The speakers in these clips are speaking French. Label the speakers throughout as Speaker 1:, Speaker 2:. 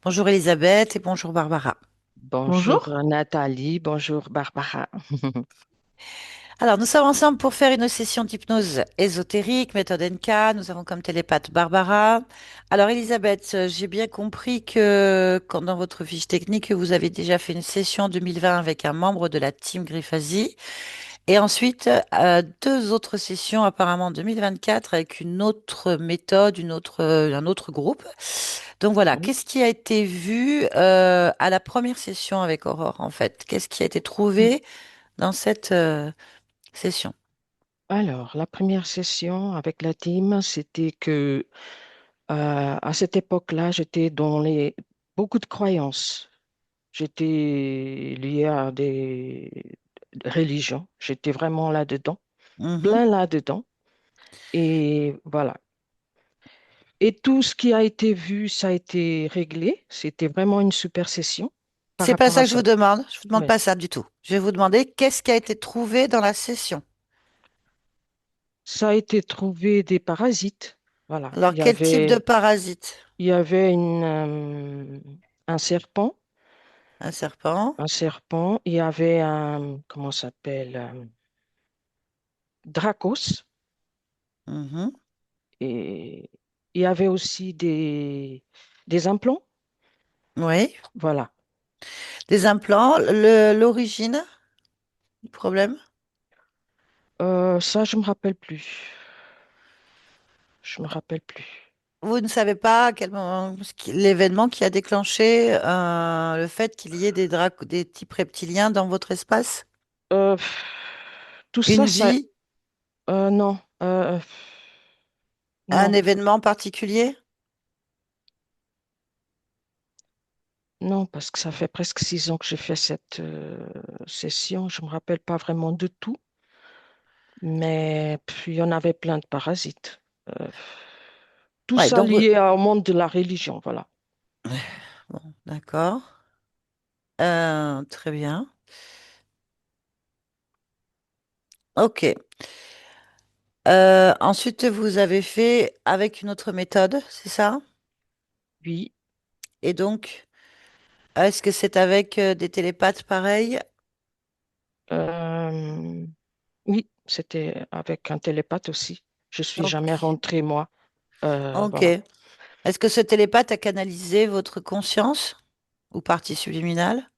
Speaker 1: Bonjour Elisabeth et bonjour Barbara.
Speaker 2: Bonjour
Speaker 3: Bonjour.
Speaker 2: Nathalie, bonjour Barbara.
Speaker 1: Alors, nous sommes ensemble pour faire une session d'hypnose ésotérique, méthode NK. Nous avons comme télépathe Barbara. Alors, Elisabeth, j'ai bien compris que quand dans votre fiche technique, vous avez déjà fait une session en 2020 avec un membre de la team Griffasie et ensuite deux autres sessions apparemment en 2024 avec une autre méthode, un autre groupe. Donc voilà,
Speaker 2: Oui.
Speaker 1: qu'est-ce qui a été vu à la première session avec Aurore en fait? Qu'est-ce qui a été
Speaker 3: Mm.
Speaker 1: trouvé dans cette session?
Speaker 2: Alors, la première session avec la team, c'était que à cette époque-là, j'étais dans beaucoup de croyances. J'étais liée à des religions. J'étais vraiment là-dedans,
Speaker 1: Mhm.
Speaker 2: plein là-dedans. Et voilà. Et tout ce qui a été vu, ça a été réglé. C'était vraiment une super session par
Speaker 1: C'est pas
Speaker 2: rapport à
Speaker 1: ça que je
Speaker 2: ça.
Speaker 1: vous demande. Je vous demande
Speaker 2: Oui.
Speaker 1: pas ça du tout. Je vais vous demander qu'est-ce qui a été trouvé dans la session.
Speaker 2: Ça a été trouvé des parasites. Voilà.
Speaker 1: Alors, quel type de parasite?
Speaker 2: Il y avait un serpent,
Speaker 1: Un serpent.
Speaker 2: un serpent. Il y avait un, comment ça s'appelle, Dracos.
Speaker 1: Mhm.
Speaker 2: Et il y avait aussi des implants.
Speaker 1: Oui.
Speaker 2: Voilà.
Speaker 1: Des implants. L'origine du problème?
Speaker 2: Ça, je me rappelle plus. Je me rappelle plus.
Speaker 1: Vous ne savez pas à quel moment l'événement qui a déclenché le fait qu'il y ait des types reptiliens dans votre espace?
Speaker 2: Euh, tout ça,
Speaker 1: Une
Speaker 2: ça,
Speaker 1: vie?
Speaker 2: non,
Speaker 1: Un
Speaker 2: non,
Speaker 1: événement particulier?
Speaker 2: non, parce que ça fait presque 6 ans que j'ai fait cette session. Je me rappelle pas vraiment de tout. Mais puis, il y en avait plein de parasites. Euh, tout
Speaker 1: Ouais,
Speaker 2: ça
Speaker 1: donc,
Speaker 2: lié au monde de la religion, voilà.
Speaker 1: bon, d'accord. Très bien. Ok. Ensuite, vous avez fait avec une autre méthode, c'est ça?
Speaker 2: Oui,
Speaker 1: Et donc, est-ce que c'est avec des télépathes pareils?
Speaker 2: euh, oui, c'était avec un télépathe aussi. Je suis
Speaker 1: Ok.
Speaker 2: jamais rentrée, moi.
Speaker 1: Ok.
Speaker 2: Voilà.
Speaker 1: Est-ce que ce télépathe a canalisé votre conscience ou partie subliminale?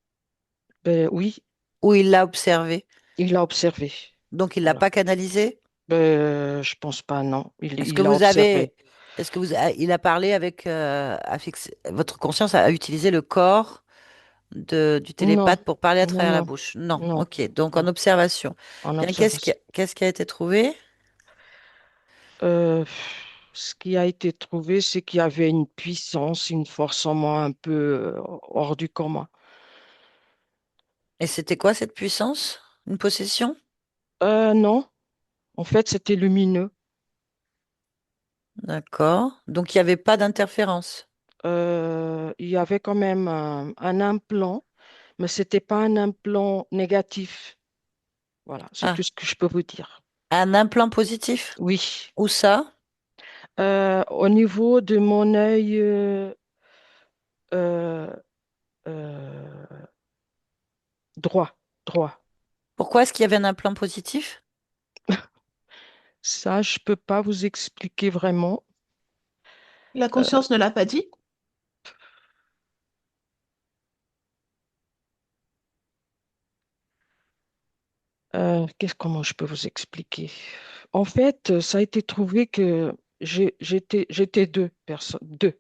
Speaker 2: Ben, oui,
Speaker 1: Ou il l'a observé?
Speaker 2: il l'a observé.
Speaker 1: Donc, il l'a
Speaker 2: Voilà.
Speaker 1: pas canalisé?
Speaker 2: Je pense pas, non.
Speaker 1: Est-ce que
Speaker 2: Il l'a
Speaker 1: vous
Speaker 2: observé.
Speaker 1: avez, il a parlé avec, votre conscience a utilisé le corps du
Speaker 2: Non,
Speaker 1: télépathe pour parler à
Speaker 2: non,
Speaker 1: travers la
Speaker 2: non,
Speaker 1: bouche? Non.
Speaker 2: non,
Speaker 1: Ok. Donc, en
Speaker 2: non,
Speaker 1: observation.
Speaker 2: en
Speaker 1: Bien,
Speaker 2: observation.
Speaker 1: qu'est-ce qui a été trouvé?
Speaker 2: Euh, Ce qui a été trouvé, c'est qu'il y avait une puissance, une force en moi un peu hors du commun.
Speaker 1: Et c'était quoi cette puissance? Une possession?
Speaker 2: Non, en fait, c'était lumineux.
Speaker 1: D'accord. Donc il n'y avait pas d'interférence.
Speaker 2: Il y avait quand même un implant, mais c'était pas un implant négatif. Voilà, c'est tout
Speaker 1: Ah,
Speaker 2: ce que je peux vous dire.
Speaker 1: un implant positif?
Speaker 2: Oui.
Speaker 1: Où ça?
Speaker 2: Au niveau de mon œil euh, euh, droit, droit.
Speaker 1: Pourquoi est-ce qu'il y avait un implant positif?
Speaker 2: Ça, je peux pas vous expliquer vraiment.
Speaker 3: La
Speaker 2: Euh,
Speaker 3: conscience ne l'a pas dit?
Speaker 2: comment je peux vous expliquer? En fait, ça a été trouvé que j'étais deux personnes, deux.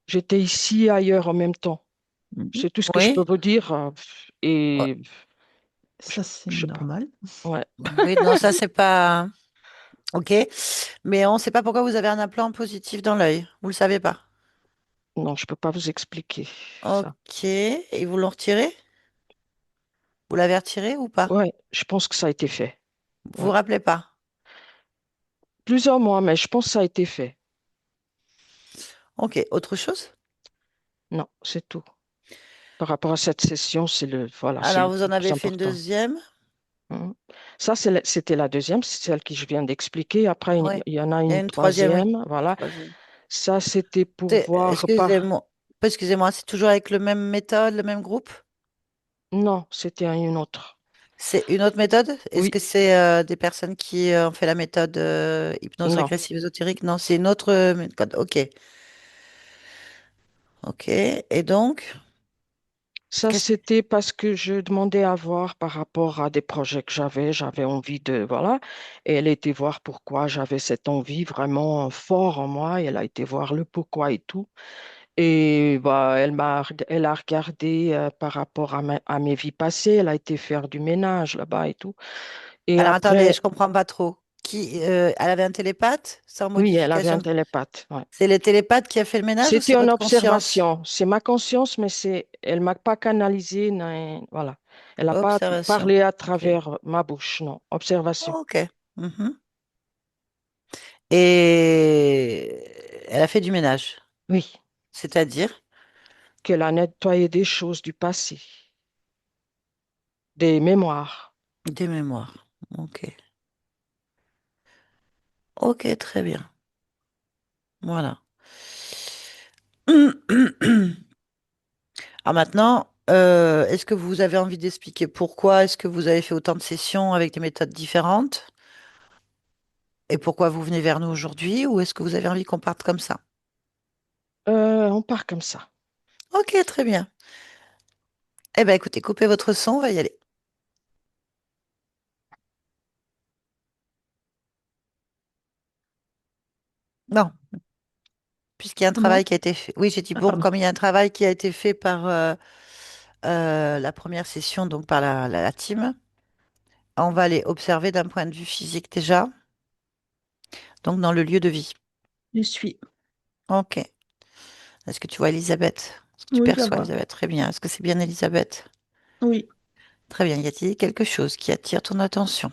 Speaker 2: J'étais ici et ailleurs en même temps.
Speaker 1: Mhm.
Speaker 2: C'est tout ce que je peux
Speaker 1: Oui.
Speaker 2: vous dire.
Speaker 1: Ouais.
Speaker 2: Et je,
Speaker 3: Ça, c'est
Speaker 2: je sais pas.
Speaker 3: normal.
Speaker 2: Ouais.
Speaker 1: Oui, non, ça c'est pas. Ok. Mais on ne sait pas pourquoi vous avez un implant positif dans l'œil. Vous le savez pas.
Speaker 2: Non, je peux pas vous expliquer ça.
Speaker 1: Ok. Et vous l'ont retiré? Vous l'avez retiré ou pas?
Speaker 2: Ouais, je pense que ça a été fait.
Speaker 1: Vous vous
Speaker 2: Ouais.
Speaker 1: rappelez pas?
Speaker 2: Plusieurs mois, mais je pense que ça a été fait.
Speaker 1: Ok. Autre chose?
Speaker 2: Non, c'est tout. Par rapport à cette session, voilà, c'est
Speaker 1: Alors
Speaker 2: le
Speaker 1: vous en
Speaker 2: plus
Speaker 1: avez fait une
Speaker 2: important.
Speaker 1: deuxième?
Speaker 2: Mhm. Ça, c'était la deuxième, c'est celle que je viens d'expliquer. Après,
Speaker 1: Oui.
Speaker 2: il y en a
Speaker 1: Il y a
Speaker 2: une
Speaker 1: une troisième, oui.
Speaker 2: troisième. Voilà.
Speaker 1: Troisième.
Speaker 2: Ça, c'était pour voir par.
Speaker 1: Excusez-moi. Excusez-moi, c'est toujours avec le même méthode, le même groupe?
Speaker 2: Non, c'était une autre.
Speaker 1: C'est une autre méthode? Est-ce
Speaker 2: Oui,
Speaker 1: que c'est des personnes qui ont fait la méthode hypnose
Speaker 2: non.
Speaker 1: régressive ésotérique? Non, c'est une autre méthode. Ok, ok. Et donc,
Speaker 2: Ça,
Speaker 1: qu'est-ce
Speaker 2: c'était parce que je demandais à voir par rapport à des projets que j'avais envie de, voilà. Et elle a été voir pourquoi j'avais cette envie vraiment fort en moi. Et elle a été voir le pourquoi et tout. Et bah, elle a regardé par rapport à mes vies passées. Elle a été faire du ménage là-bas et tout. Et
Speaker 1: Alors attendez,
Speaker 2: après,
Speaker 1: je comprends pas trop. Elle avait un télépathe sans
Speaker 2: oui, elle avait un
Speaker 1: modification.
Speaker 2: télépathe. Ouais.
Speaker 1: C'est le télépathe qui a fait le ménage ou
Speaker 2: C'était
Speaker 1: c'est
Speaker 2: une
Speaker 1: votre conscience?
Speaker 2: observation. C'est ma conscience, mais elle m'a pas canalisé, voilà. Elle n'a pas
Speaker 1: Observation.
Speaker 2: parlé à
Speaker 1: Ok.
Speaker 2: travers ma bouche, non. Observation.
Speaker 1: Ok. Mhm. Et elle a fait du ménage,
Speaker 2: Oui,
Speaker 1: c'est-à-dire
Speaker 2: qu'elle a nettoyé des choses du passé, des mémoires.
Speaker 1: des mémoires. Ok. Ok, très bien. Voilà. Alors maintenant, est-ce que vous avez envie d'expliquer pourquoi est-ce que vous avez fait autant de sessions avec des méthodes différentes et pourquoi vous venez vers nous aujourd'hui ou est-ce que vous avez envie qu'on parte comme ça?
Speaker 2: On part comme ça.
Speaker 1: Ok, très bien. Eh bien, écoutez, coupez votre son, on va y aller. Non, puisqu'il y a un travail
Speaker 3: Comment?
Speaker 1: qui a été fait. Oui, j'ai dit
Speaker 3: Ah,
Speaker 1: bon,
Speaker 3: pardon.
Speaker 1: comme il y a un travail qui a été fait par la première session, donc par la team, on va aller observer d'un point de vue physique déjà, donc dans le lieu de vie.
Speaker 3: Je suis.
Speaker 1: Ok. Est-ce que tu vois Elisabeth? Est-ce que tu
Speaker 3: Oui, je la
Speaker 1: perçois
Speaker 3: vois.
Speaker 1: Elisabeth? Très bien. Est-ce que c'est bien Elisabeth?
Speaker 3: Oui.
Speaker 1: Très bien. Y a-t-il quelque chose qui attire ton attention?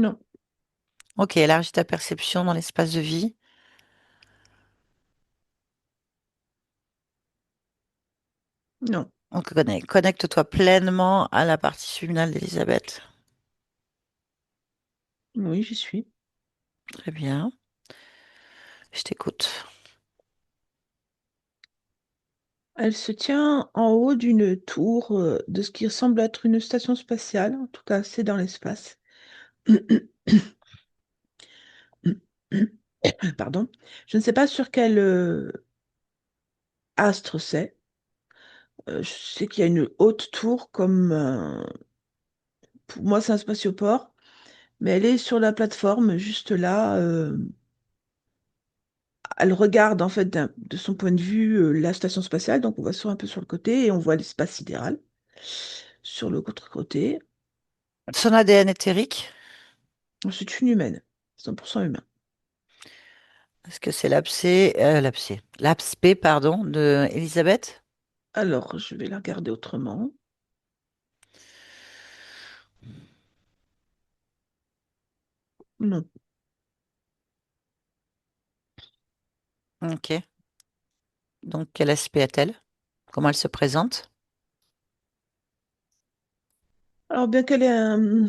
Speaker 3: Non.
Speaker 1: Ok, élargis ta perception dans l'espace de vie.
Speaker 3: Non.
Speaker 1: Connecte-toi pleinement à la partie subliminale d'Elisabeth.
Speaker 3: Oui, j'y suis.
Speaker 1: Très bien. Je t'écoute.
Speaker 3: Elle se tient en haut d'une tour de ce qui ressemble à être une station spatiale. En tout cas, c'est dans l'espace. Pardon. Je ne sais pas sur quel astre c'est. Je sais qu'il y a une haute tour comme... pour moi, c'est un spatioport. Mais elle est sur la plateforme, juste là. Elle regarde, en fait, de son point de vue, la station spatiale. Donc, on voit un peu sur le côté et on voit l'espace sidéral sur le autre côté.
Speaker 1: Son ADN éthérique,
Speaker 3: C'est une humaine, 100% humain.
Speaker 1: est-ce que c'est l'abcès, pardon, de Elisabeth?
Speaker 3: Alors, je vais la regarder autrement. Non.
Speaker 1: Ok. Donc, quel aspect a-t-elle? Comment elle se présente?
Speaker 3: Alors, bien qu'elle ait un-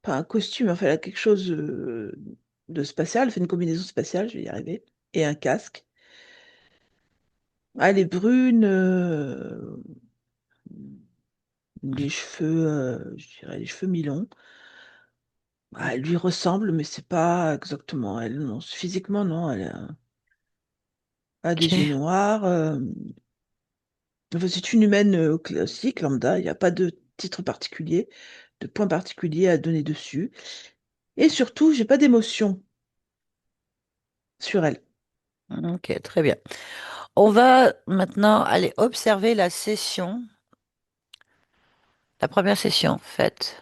Speaker 3: pas un costume, enfin, elle a quelque chose de spatial, elle fait une combinaison spatiale, je vais y arriver, et un casque. Ah, elle est brune, les cheveux, je dirais les cheveux mi-longs. Ah, elle lui ressemble, mais c'est pas exactement elle. Non, physiquement, non, a des yeux
Speaker 1: Ok.
Speaker 3: noirs. Enfin, c'est une humaine classique, lambda. Il n'y a pas de titre particulier, de point particulier à donner dessus. Et surtout, j'ai pas d'émotion sur elle.
Speaker 1: Ok, très bien. On va maintenant aller observer la session, la première session faite.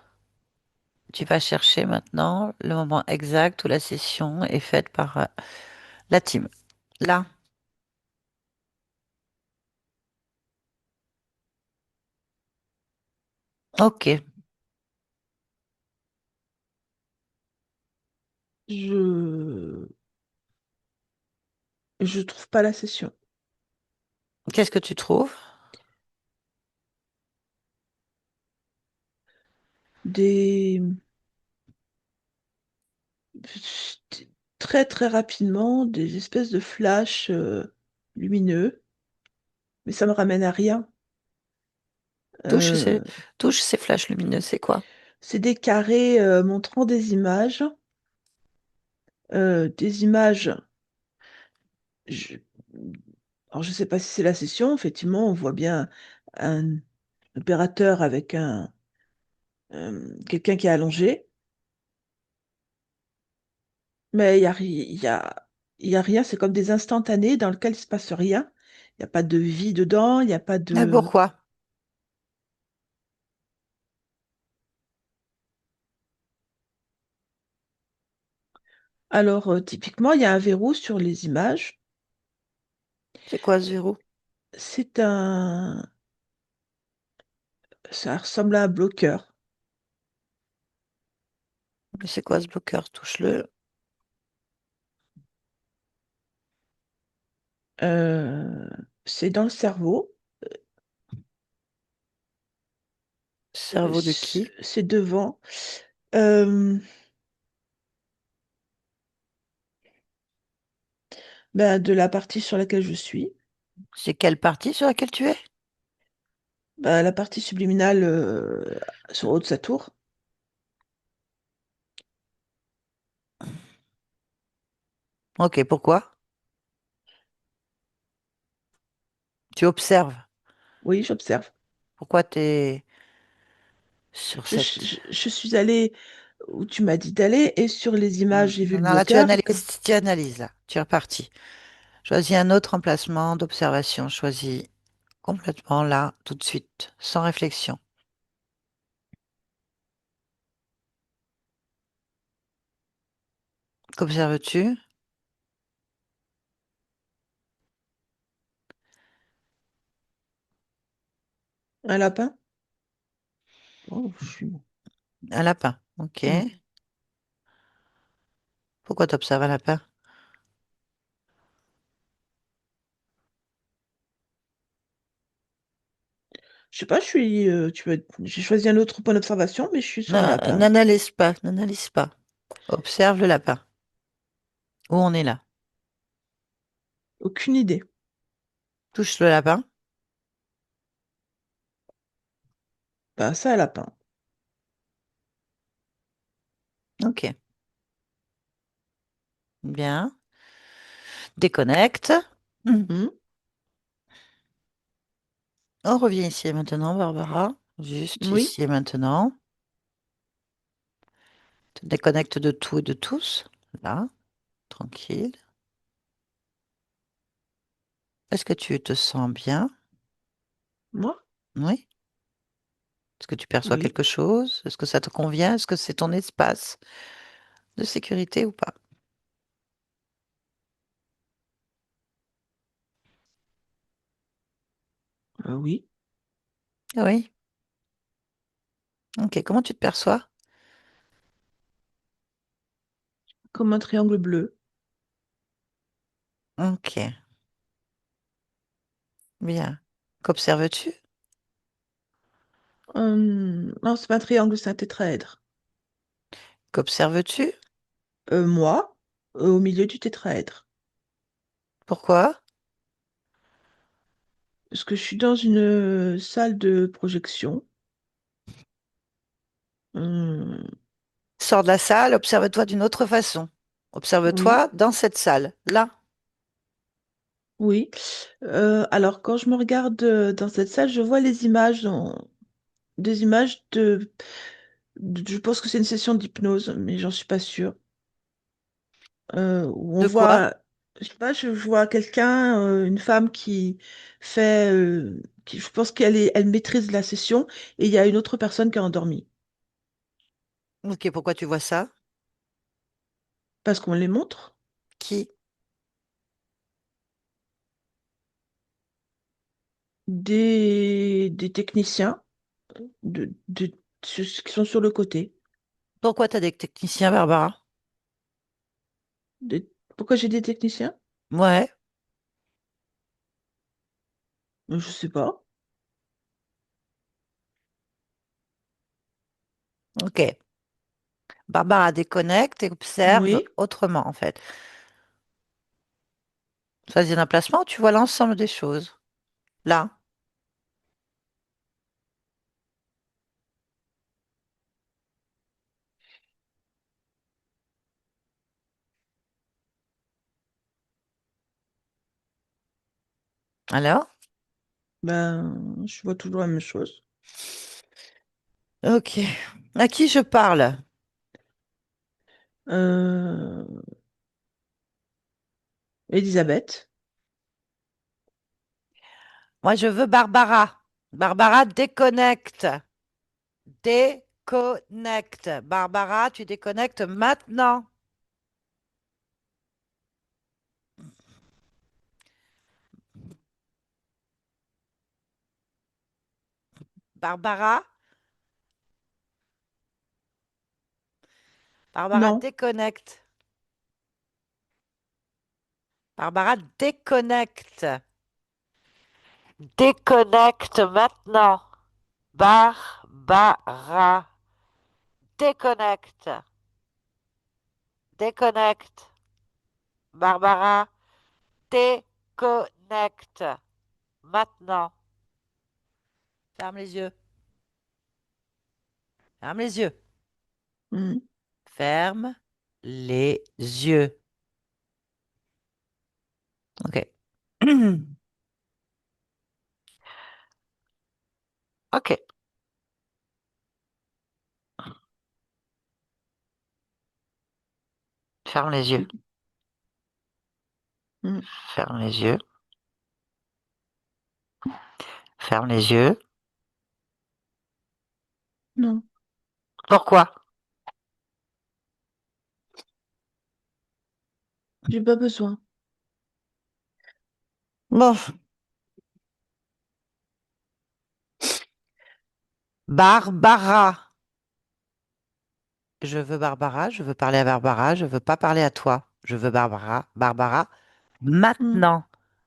Speaker 1: Tu vas chercher maintenant le moment exact où la session est faite par la team. Là, ok.
Speaker 3: Je je trouve pas la session.
Speaker 1: Qu'est-ce que tu trouves?
Speaker 3: Des très très rapidement des espèces de flashs lumineux, mais ça me ramène à rien.
Speaker 1: Touche ces,
Speaker 3: Euh,
Speaker 1: touche ces flashs lumineux, c'est quoi?
Speaker 3: c'est des carrés montrant des images. je- Alors je sais pas si c'est la session, effectivement, on voit bien un opérateur avec quelqu'un qui est allongé, mais il y a rien, c'est comme des instantanés dans lesquels il se passe rien. Il n'y a pas de vie dedans, il n'y a pas
Speaker 1: Ah,
Speaker 3: de...
Speaker 1: pourquoi?
Speaker 3: Alors, typiquement, il y a un verrou sur les images.
Speaker 1: C'est quoi ce verrou?
Speaker 3: C'est un... Ça ressemble à un bloqueur.
Speaker 1: Mais c'est quoi ce bloqueur? Touche-le.
Speaker 3: Euh, c'est dans le cerveau.
Speaker 1: Cerveau de qui?
Speaker 3: C'est devant. Euh, de la partie sur laquelle je suis.
Speaker 1: C'est quelle partie sur laquelle tu es?
Speaker 3: La partie subliminale sur le haut de sa tour.
Speaker 1: Ok, pourquoi? Tu observes.
Speaker 3: Oui, j'observe.
Speaker 1: Pourquoi tu es sur cette...
Speaker 3: Je suis allée où tu m'as dit d'aller et sur les images, j'ai vu
Speaker 1: Non,
Speaker 3: le
Speaker 1: non, là,
Speaker 3: bloqueur.
Speaker 1: tu analyses, là. Tu es reparti. Choisis un autre emplacement d'observation. Choisis complètement là, tout de suite, sans réflexion. Qu'observes-tu?
Speaker 3: Un lapin. Oh, je suis...
Speaker 1: Un lapin. Ok.
Speaker 3: Hmm.
Speaker 1: Pourquoi tu observes un lapin?
Speaker 3: Je sais pas, j'ai choisi un autre point d'observation, mais je suis sur un
Speaker 1: Non,
Speaker 3: lapin.
Speaker 1: n'analyse pas, n'analyse pas. Observe le lapin. Où on est là?
Speaker 3: Aucune idée.
Speaker 1: Touche le lapin.
Speaker 3: C'est un lapin.
Speaker 1: Ok. Bien. Déconnecte. Hmm.
Speaker 3: Hmm.
Speaker 1: On revient ici et maintenant, Barbara. Juste
Speaker 3: Oui,
Speaker 1: ici et maintenant. Te déconnecte de tout et de tous. Là, tranquille. Est-ce que tu te sens bien?
Speaker 3: moi,
Speaker 1: Oui. Est-ce que tu perçois
Speaker 3: oui,
Speaker 1: quelque chose? Est-ce que ça te convient? Est-ce que c'est ton espace de sécurité ou pas?
Speaker 3: oui.
Speaker 1: Oui. Ok. Comment tu te perçois?
Speaker 3: Comme un triangle bleu.
Speaker 1: Ok. Bien. Qu'observes-tu?
Speaker 3: Non, c'est pas un triangle, c'est un tétraèdre.
Speaker 1: Qu'observes-tu?
Speaker 3: Moi, au milieu du tétraèdre.
Speaker 1: Pourquoi?
Speaker 3: Parce que je suis dans une salle de projection. Hum,
Speaker 1: Sors de la salle, observe-toi d'une autre façon.
Speaker 3: oui,
Speaker 1: Observe-toi dans cette salle, là.
Speaker 3: oui. Alors, quand je me regarde dans cette salle, je vois des images je pense que c'est une session d'hypnose, mais j'en suis pas sûre. Où on
Speaker 1: De quoi?
Speaker 3: voit, je sais pas, je vois quelqu'un, une femme qui fait, je pense elle maîtrise la session, et il y a une autre personne qui est endormie.
Speaker 1: Ok, pourquoi tu vois ça?
Speaker 3: Parce qu'on les montre.
Speaker 1: Qui?
Speaker 3: Des techniciens qui sont sur le côté.
Speaker 1: Pourquoi t'as des techniciens, Barbara?
Speaker 3: Des- Pourquoi j'ai des techniciens?
Speaker 1: Ouais,
Speaker 3: Je sais pas.
Speaker 1: ok. Barbara déconnecte et observe
Speaker 3: Oui.
Speaker 1: autrement, en fait. Choisis un placement où tu vois l'ensemble des choses. Là. Alors?
Speaker 3: Ben, je vois toujours la même chose.
Speaker 1: Ok. À qui je parle?
Speaker 3: Euh, Elisabeth.
Speaker 1: Moi, je veux Barbara. Barbara déconnecte. Déconnecte. Barbara, tu déconnectes maintenant. Barbara. Barbara
Speaker 3: Non.
Speaker 1: déconnecte. Barbara déconnecte. Déconnecte maintenant. Barbara déconnecte. Déconnecte. Barbara déconnecte. Maintenant. Ferme les yeux. Ferme les yeux.
Speaker 3: Hmm.
Speaker 1: Ferme les yeux. Ok. Ok. Ferme les yeux.
Speaker 3: Hmm.
Speaker 1: Ferme les yeux. Ferme les yeux.
Speaker 3: Non.
Speaker 1: Pourquoi?
Speaker 3: J'ai pas besoin.
Speaker 1: Bon. Barbara. Je veux Barbara. Je veux parler à Barbara. Je veux pas parler à toi. Je veux Barbara. Barbara.
Speaker 3: Hmm.
Speaker 1: Maintenant.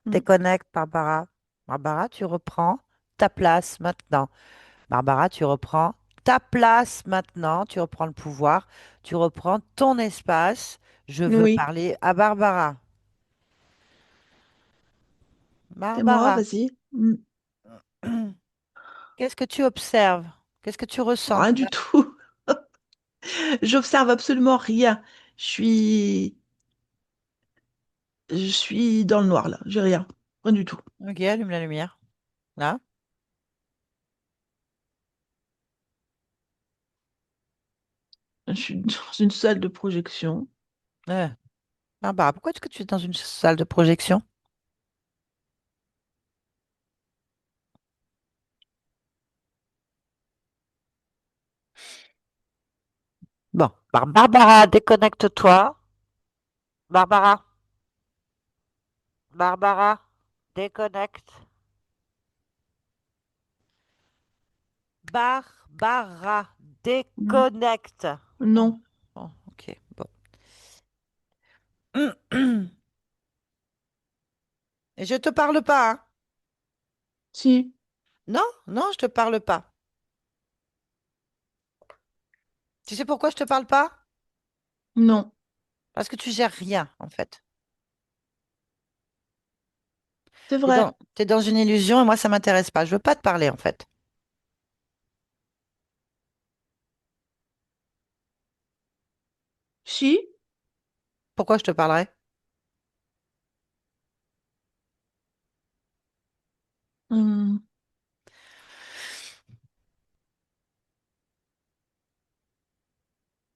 Speaker 3: Hmm.
Speaker 1: Déconnecte, Barbara. Barbara, tu reprends ta place maintenant. Barbara, tu reprends ta place maintenant. Tu reprends le pouvoir. Tu reprends ton espace. Je veux
Speaker 3: Oui.
Speaker 1: parler à Barbara.
Speaker 3: C'est moi,
Speaker 1: Barbara,
Speaker 3: vas-y. Hmm.
Speaker 1: qu'est-ce que tu observes? Qu'est-ce que tu ressens?
Speaker 3: Rien du tout. J'observe absolument rien. Je suis, je suis dans le noir là. J'ai rien. Rien du tout.
Speaker 1: Ok, allume la lumière. Là.
Speaker 3: Je suis dans une salle de projection.
Speaker 1: Euh, Barbara, pourquoi est-ce que tu es dans une salle de projection? Bon, Barbara, déconnecte-toi. Barbara, Barbara, déconnecte. Barbara,
Speaker 3: Hmm.
Speaker 1: déconnecte. Oh,
Speaker 3: Non.
Speaker 1: oh, ok, bon. Et je te parle pas, hein?
Speaker 3: Si.
Speaker 1: Non, non, je te parle pas. Tu sais pourquoi je te parle pas?
Speaker 3: Non.
Speaker 1: Parce que tu gères rien, en fait.
Speaker 3: C'est vrai.
Speaker 1: T'es dans une illusion et moi, ça m'intéresse pas. Je veux pas te parler, en fait.
Speaker 3: Si.
Speaker 1: Pourquoi je te parlerais?
Speaker 3: Hmm.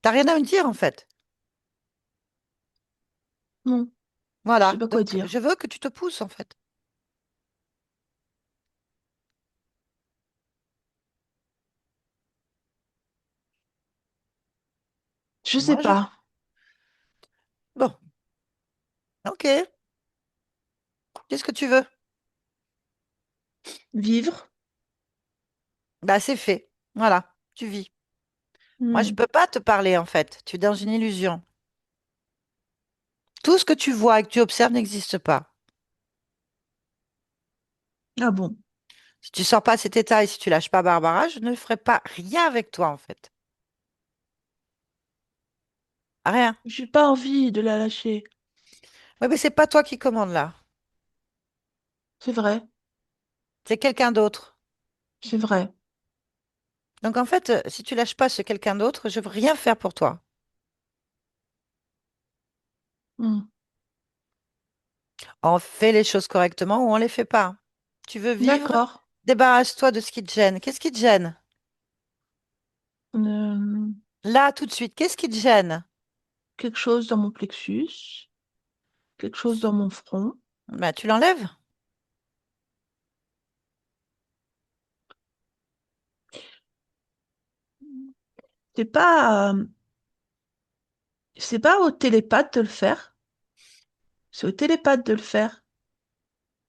Speaker 1: T'as rien à me dire, en fait.
Speaker 3: Non. Je sais
Speaker 1: Voilà.
Speaker 3: pas quoi
Speaker 1: Donc,
Speaker 3: dire.
Speaker 1: je veux que tu te pousses, en fait.
Speaker 3: Je sais
Speaker 1: Moi, je...
Speaker 3: pas.
Speaker 1: Bon, ok. Qu'est-ce que tu veux?
Speaker 3: Vivre.
Speaker 1: Bah, c'est fait. Voilà, tu vis. Moi, je
Speaker 3: Hmm.
Speaker 1: peux pas te parler, en fait. Tu es dans une illusion. Tout ce que tu vois et que tu observes n'existe pas.
Speaker 3: Ah bon.
Speaker 1: Si tu sors pas de cet état et si tu lâches pas Barbara, je ne ferai pas rien avec toi, en fait. Rien.
Speaker 3: J'ai pas envie de la lâcher.
Speaker 1: Oui, mais c'est pas toi qui commande là.
Speaker 3: C'est vrai,
Speaker 1: C'est quelqu'un d'autre.
Speaker 3: c'est vrai.
Speaker 1: Donc en fait, si tu lâches pas ce quelqu'un d'autre, je veux rien faire pour toi.
Speaker 3: Hmm.
Speaker 1: On fait les choses correctement ou on les fait pas. Tu veux vivre?
Speaker 3: D'accord.
Speaker 1: Débarrasse-toi de ce qui te gêne. Qu'est-ce qui te gêne?
Speaker 3: Euh,
Speaker 1: Là, tout de suite, qu'est-ce qui te gêne?
Speaker 3: quelque chose dans mon plexus, quelque chose dans mon front.
Speaker 1: Ben, tu l'enlèves.
Speaker 3: C'est pas, c'est pas au télépathe de le faire. C'est au télépathe de le faire.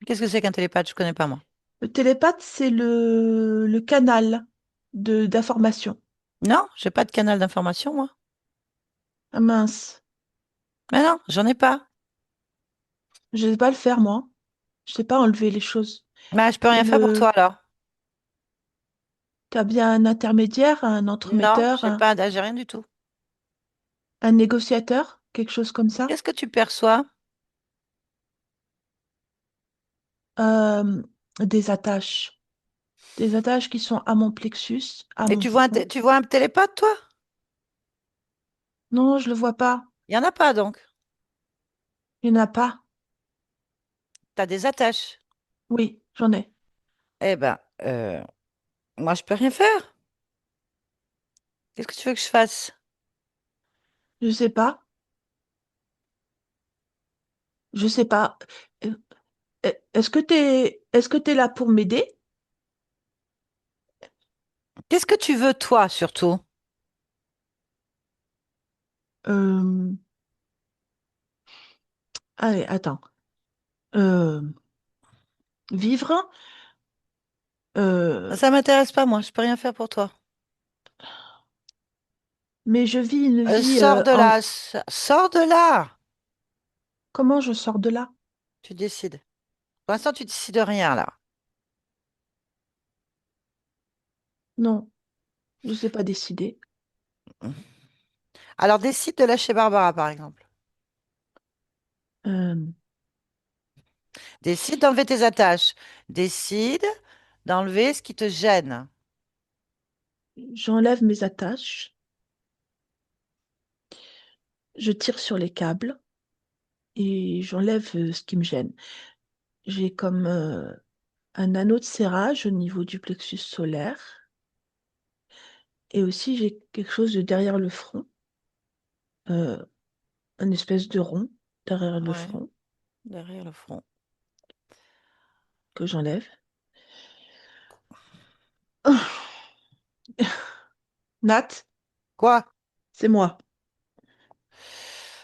Speaker 1: Qu'est-ce que c'est qu'un télépathe? Je connais pas moi.
Speaker 3: Le télépathe, c'est le canal de d'information.
Speaker 1: Non, j'ai pas de canal d'information, moi.
Speaker 3: Ah mince,
Speaker 1: Mais non, j'en ai pas.
Speaker 3: je sais pas le faire, moi. Je sais pas enlever les choses.
Speaker 1: Ben, je peux
Speaker 3: C'est
Speaker 1: rien faire pour toi
Speaker 3: le,
Speaker 1: alors.
Speaker 3: t'as bien un intermédiaire, un
Speaker 1: Non,
Speaker 3: entremetteur,
Speaker 1: j'ai rien du tout.
Speaker 3: un négociateur, quelque chose comme ça.
Speaker 1: Qu'est-ce que tu perçois?
Speaker 3: Euh, des attaches qui sont à mon plexus, à
Speaker 1: Et
Speaker 3: mon front.
Speaker 1: tu vois un télépathe, toi?
Speaker 3: Non, je le vois pas.
Speaker 1: Il y en a pas donc.
Speaker 3: Il n'y en a pas.
Speaker 1: T'as des attaches.
Speaker 3: Oui, j'en ai.
Speaker 1: Eh ben, moi, je peux rien faire. Qu'est-ce que tu veux que je fasse?
Speaker 3: Je sais pas. Je sais pas. Euh, est-ce que t'es là pour m'aider?
Speaker 1: Qu'est-ce que tu veux, toi, surtout?
Speaker 3: Euh, allez, attends. Euh, vivre. euh,
Speaker 1: Ça m'intéresse pas, moi. Je peux rien faire pour toi.
Speaker 3: mais je vis une vie
Speaker 1: Sors de
Speaker 3: en...
Speaker 1: là. Sors de là.
Speaker 3: Comment je sors de là?
Speaker 1: Tu décides. Pour l'instant, tu décides rien, là.
Speaker 3: Non, je sais pas décider.
Speaker 1: Alors, décide de lâcher Barbara, par exemple.
Speaker 3: Euh,
Speaker 1: Décide d'enlever tes attaches. Décide d'enlever ce qui te gêne.
Speaker 3: j'enlève mes attaches. Je tire sur les câbles et j'enlève ce qui me gêne. J'ai comme un anneau de serrage au niveau du plexus solaire et aussi j'ai quelque chose de derrière le front, euh, un espèce de rond derrière le
Speaker 1: Ouais,
Speaker 3: front
Speaker 1: derrière le front.
Speaker 3: que j'enlève. Nat,
Speaker 1: Quoi?
Speaker 3: c'est moi.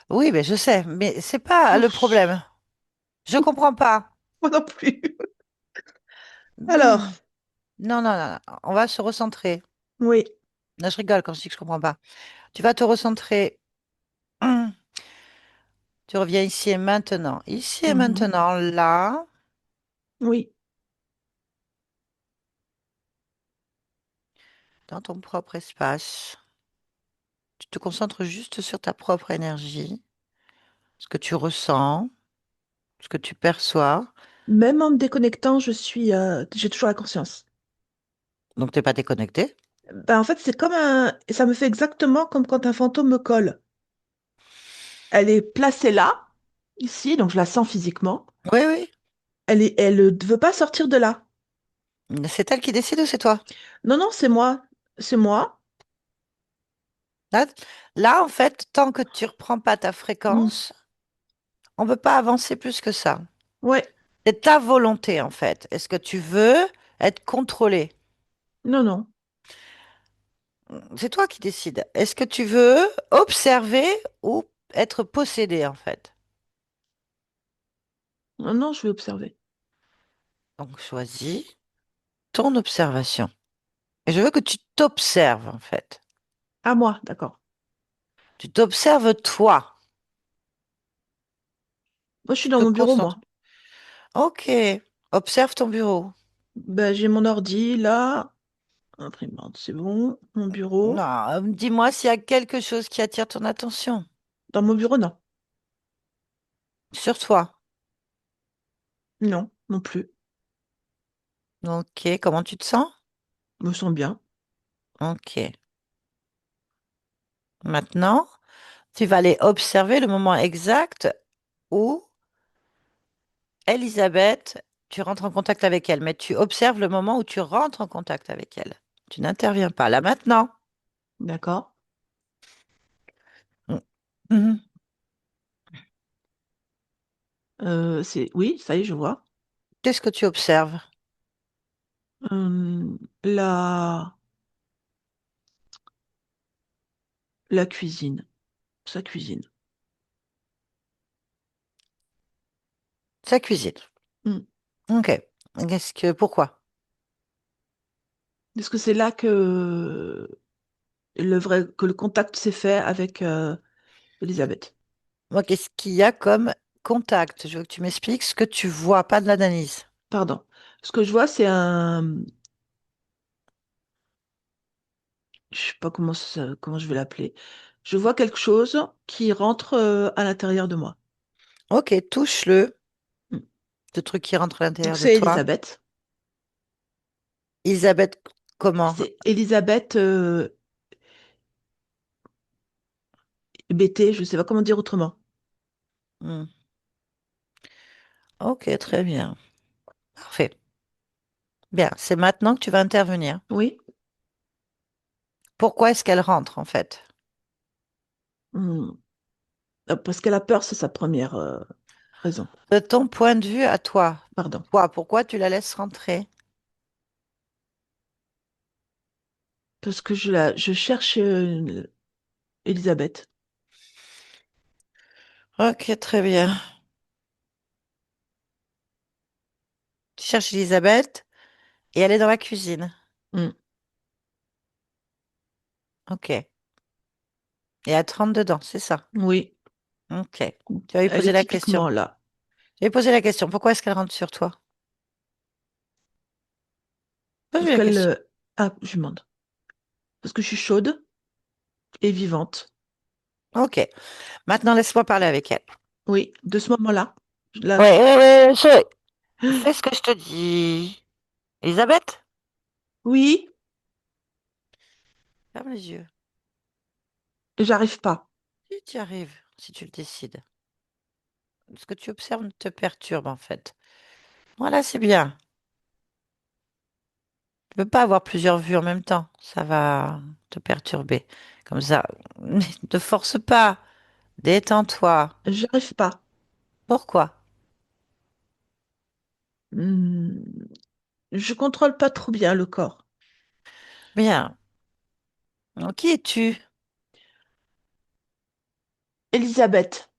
Speaker 1: Oui, mais je sais, mais c'est pas le problème. Je comprends pas.
Speaker 3: Moi non plus.
Speaker 1: Hmm.
Speaker 3: Alors,
Speaker 1: Non, non, non, non. On va se recentrer.
Speaker 3: oui.
Speaker 1: Là, je rigole quand je dis que je comprends pas. Tu vas te recentrer. Hmm. Tu reviens ici et maintenant. Ici et
Speaker 3: Mhm.
Speaker 1: maintenant, là,
Speaker 3: Oui.
Speaker 1: dans ton propre espace. Tu te concentres juste sur ta propre énergie, ce que tu ressens, ce que tu perçois.
Speaker 3: Même en me déconnectant, j'ai toujours la conscience.
Speaker 1: Donc, t'es pas déconnecté.
Speaker 3: Ben, en fait, c'est comme un, ça me fait exactement comme quand un fantôme me colle. Elle est placée là, ici, donc je la sens physiquement.
Speaker 1: Oui, oui.
Speaker 3: Elle ne veut pas sortir de là.
Speaker 1: C'est elle qui décide ou c'est toi?
Speaker 3: Non, non, c'est moi. C'est moi.
Speaker 1: Là, là, en fait, tant que tu reprends pas ta
Speaker 3: Mm.
Speaker 1: fréquence, on peut pas avancer plus que ça.
Speaker 3: Ouais.
Speaker 1: C'est ta volonté, en fait. Est-ce que tu veux être contrôlé?
Speaker 3: Non, non.
Speaker 1: C'est toi qui décides. Est-ce que tu veux observer ou être possédé, en fait?
Speaker 3: Non, non, je vais observer.
Speaker 1: Donc, choisis ton observation. Et je veux que tu t'observes, en fait.
Speaker 3: À moi, d'accord.
Speaker 1: Tu t'observes toi.
Speaker 3: Moi, je suis
Speaker 1: Tu
Speaker 3: dans
Speaker 1: te
Speaker 3: mon bureau,
Speaker 1: concentres.
Speaker 3: moi.
Speaker 1: Ok. Observe ton bureau.
Speaker 3: Ben, j'ai mon ordi là. Imprimante, c'est bon. Mon bureau.
Speaker 1: Non, dis-moi s'il y a quelque chose qui attire ton attention.
Speaker 3: Dans mon bureau, non.
Speaker 1: Sur toi.
Speaker 3: Non, non plus.
Speaker 1: Ok, comment tu te sens?
Speaker 3: Je me sens bien.
Speaker 1: Ok. Maintenant, tu vas aller observer le moment exact où Elisabeth, tu rentres en contact avec elle, mais tu observes le moment où tu rentres en contact avec elle. Tu n'interviens pas. Là maintenant.
Speaker 3: D'accord.
Speaker 1: Mm. Mhm.
Speaker 3: Oui, ça y est, je vois.
Speaker 1: Qu'est-ce que tu observes?
Speaker 3: Euh, la, la cuisine. Sa cuisine.
Speaker 1: Sa cuisine.
Speaker 3: Hmm.
Speaker 1: Ok. Pourquoi?
Speaker 3: Est-ce que c'est là que que le contact s'est fait avec Elisabeth?
Speaker 1: Moi, qu'est-ce qu'il y a comme contact? Je veux que tu m'expliques ce que tu vois, pas de l'analyse.
Speaker 3: Pardon. Ce que je vois, c'est je sais pas comment je vais l'appeler. Je vois quelque chose qui rentre à l'intérieur de moi.
Speaker 1: Ok, touche-le.
Speaker 3: Hmm.
Speaker 1: Ce truc qui rentre à
Speaker 3: Donc
Speaker 1: l'intérieur de
Speaker 3: c'est
Speaker 1: toi.
Speaker 3: Elisabeth.
Speaker 1: Elisabeth, comment?
Speaker 3: C'est Elisabeth BT, je sais pas comment dire autrement.
Speaker 1: Hmm. Ok, très bien. Parfait. Bien, c'est maintenant que tu vas intervenir.
Speaker 3: Oui.
Speaker 1: Pourquoi est-ce qu'elle rentre, en fait?
Speaker 3: Hmm. Parce qu'elle a peur, c'est sa première raison.
Speaker 1: De ton point de vue à toi,
Speaker 3: Pardon.
Speaker 1: pourquoi tu la laisses rentrer?
Speaker 3: Parce que je cherche Elisabeth.
Speaker 1: Ok, très bien. Tu cherches Elisabeth et elle est dans la cuisine.
Speaker 3: Hmm.
Speaker 1: Ok. Et elle te rentre dedans, c'est ça.
Speaker 3: Oui,
Speaker 1: Ok. Tu vas lui
Speaker 3: elle
Speaker 1: poser
Speaker 3: est
Speaker 1: la question.
Speaker 3: typiquement là.
Speaker 1: Je vais poser la question. Pourquoi est-ce qu'elle rentre sur toi? Pose-lui
Speaker 3: Parce
Speaker 1: la
Speaker 3: qu'elle...
Speaker 1: question.
Speaker 3: Ah, je lui demande. Parce que je suis chaude et vivante.
Speaker 1: Ok. Maintenant, laisse-moi parler avec elle.
Speaker 3: Oui, de ce moment-là. Là,
Speaker 1: Ouais, ouais, ouais, fais ce que je te dis. Elisabeth,
Speaker 3: oui,
Speaker 1: ferme les yeux.
Speaker 3: j'arrive pas.
Speaker 1: Si tu y arrives, si tu le décides. Ce que tu observes te perturbe, en fait. Voilà, c'est bien. Tu peux pas avoir plusieurs vues en même temps. Ça va te perturber. Comme ça, ne te force pas. Détends-toi.
Speaker 3: J'arrive pas.
Speaker 1: Pourquoi?
Speaker 3: Hmm, je contrôle pas trop bien le corps.
Speaker 1: Bien. Qui es-tu?
Speaker 3: Elisabeth,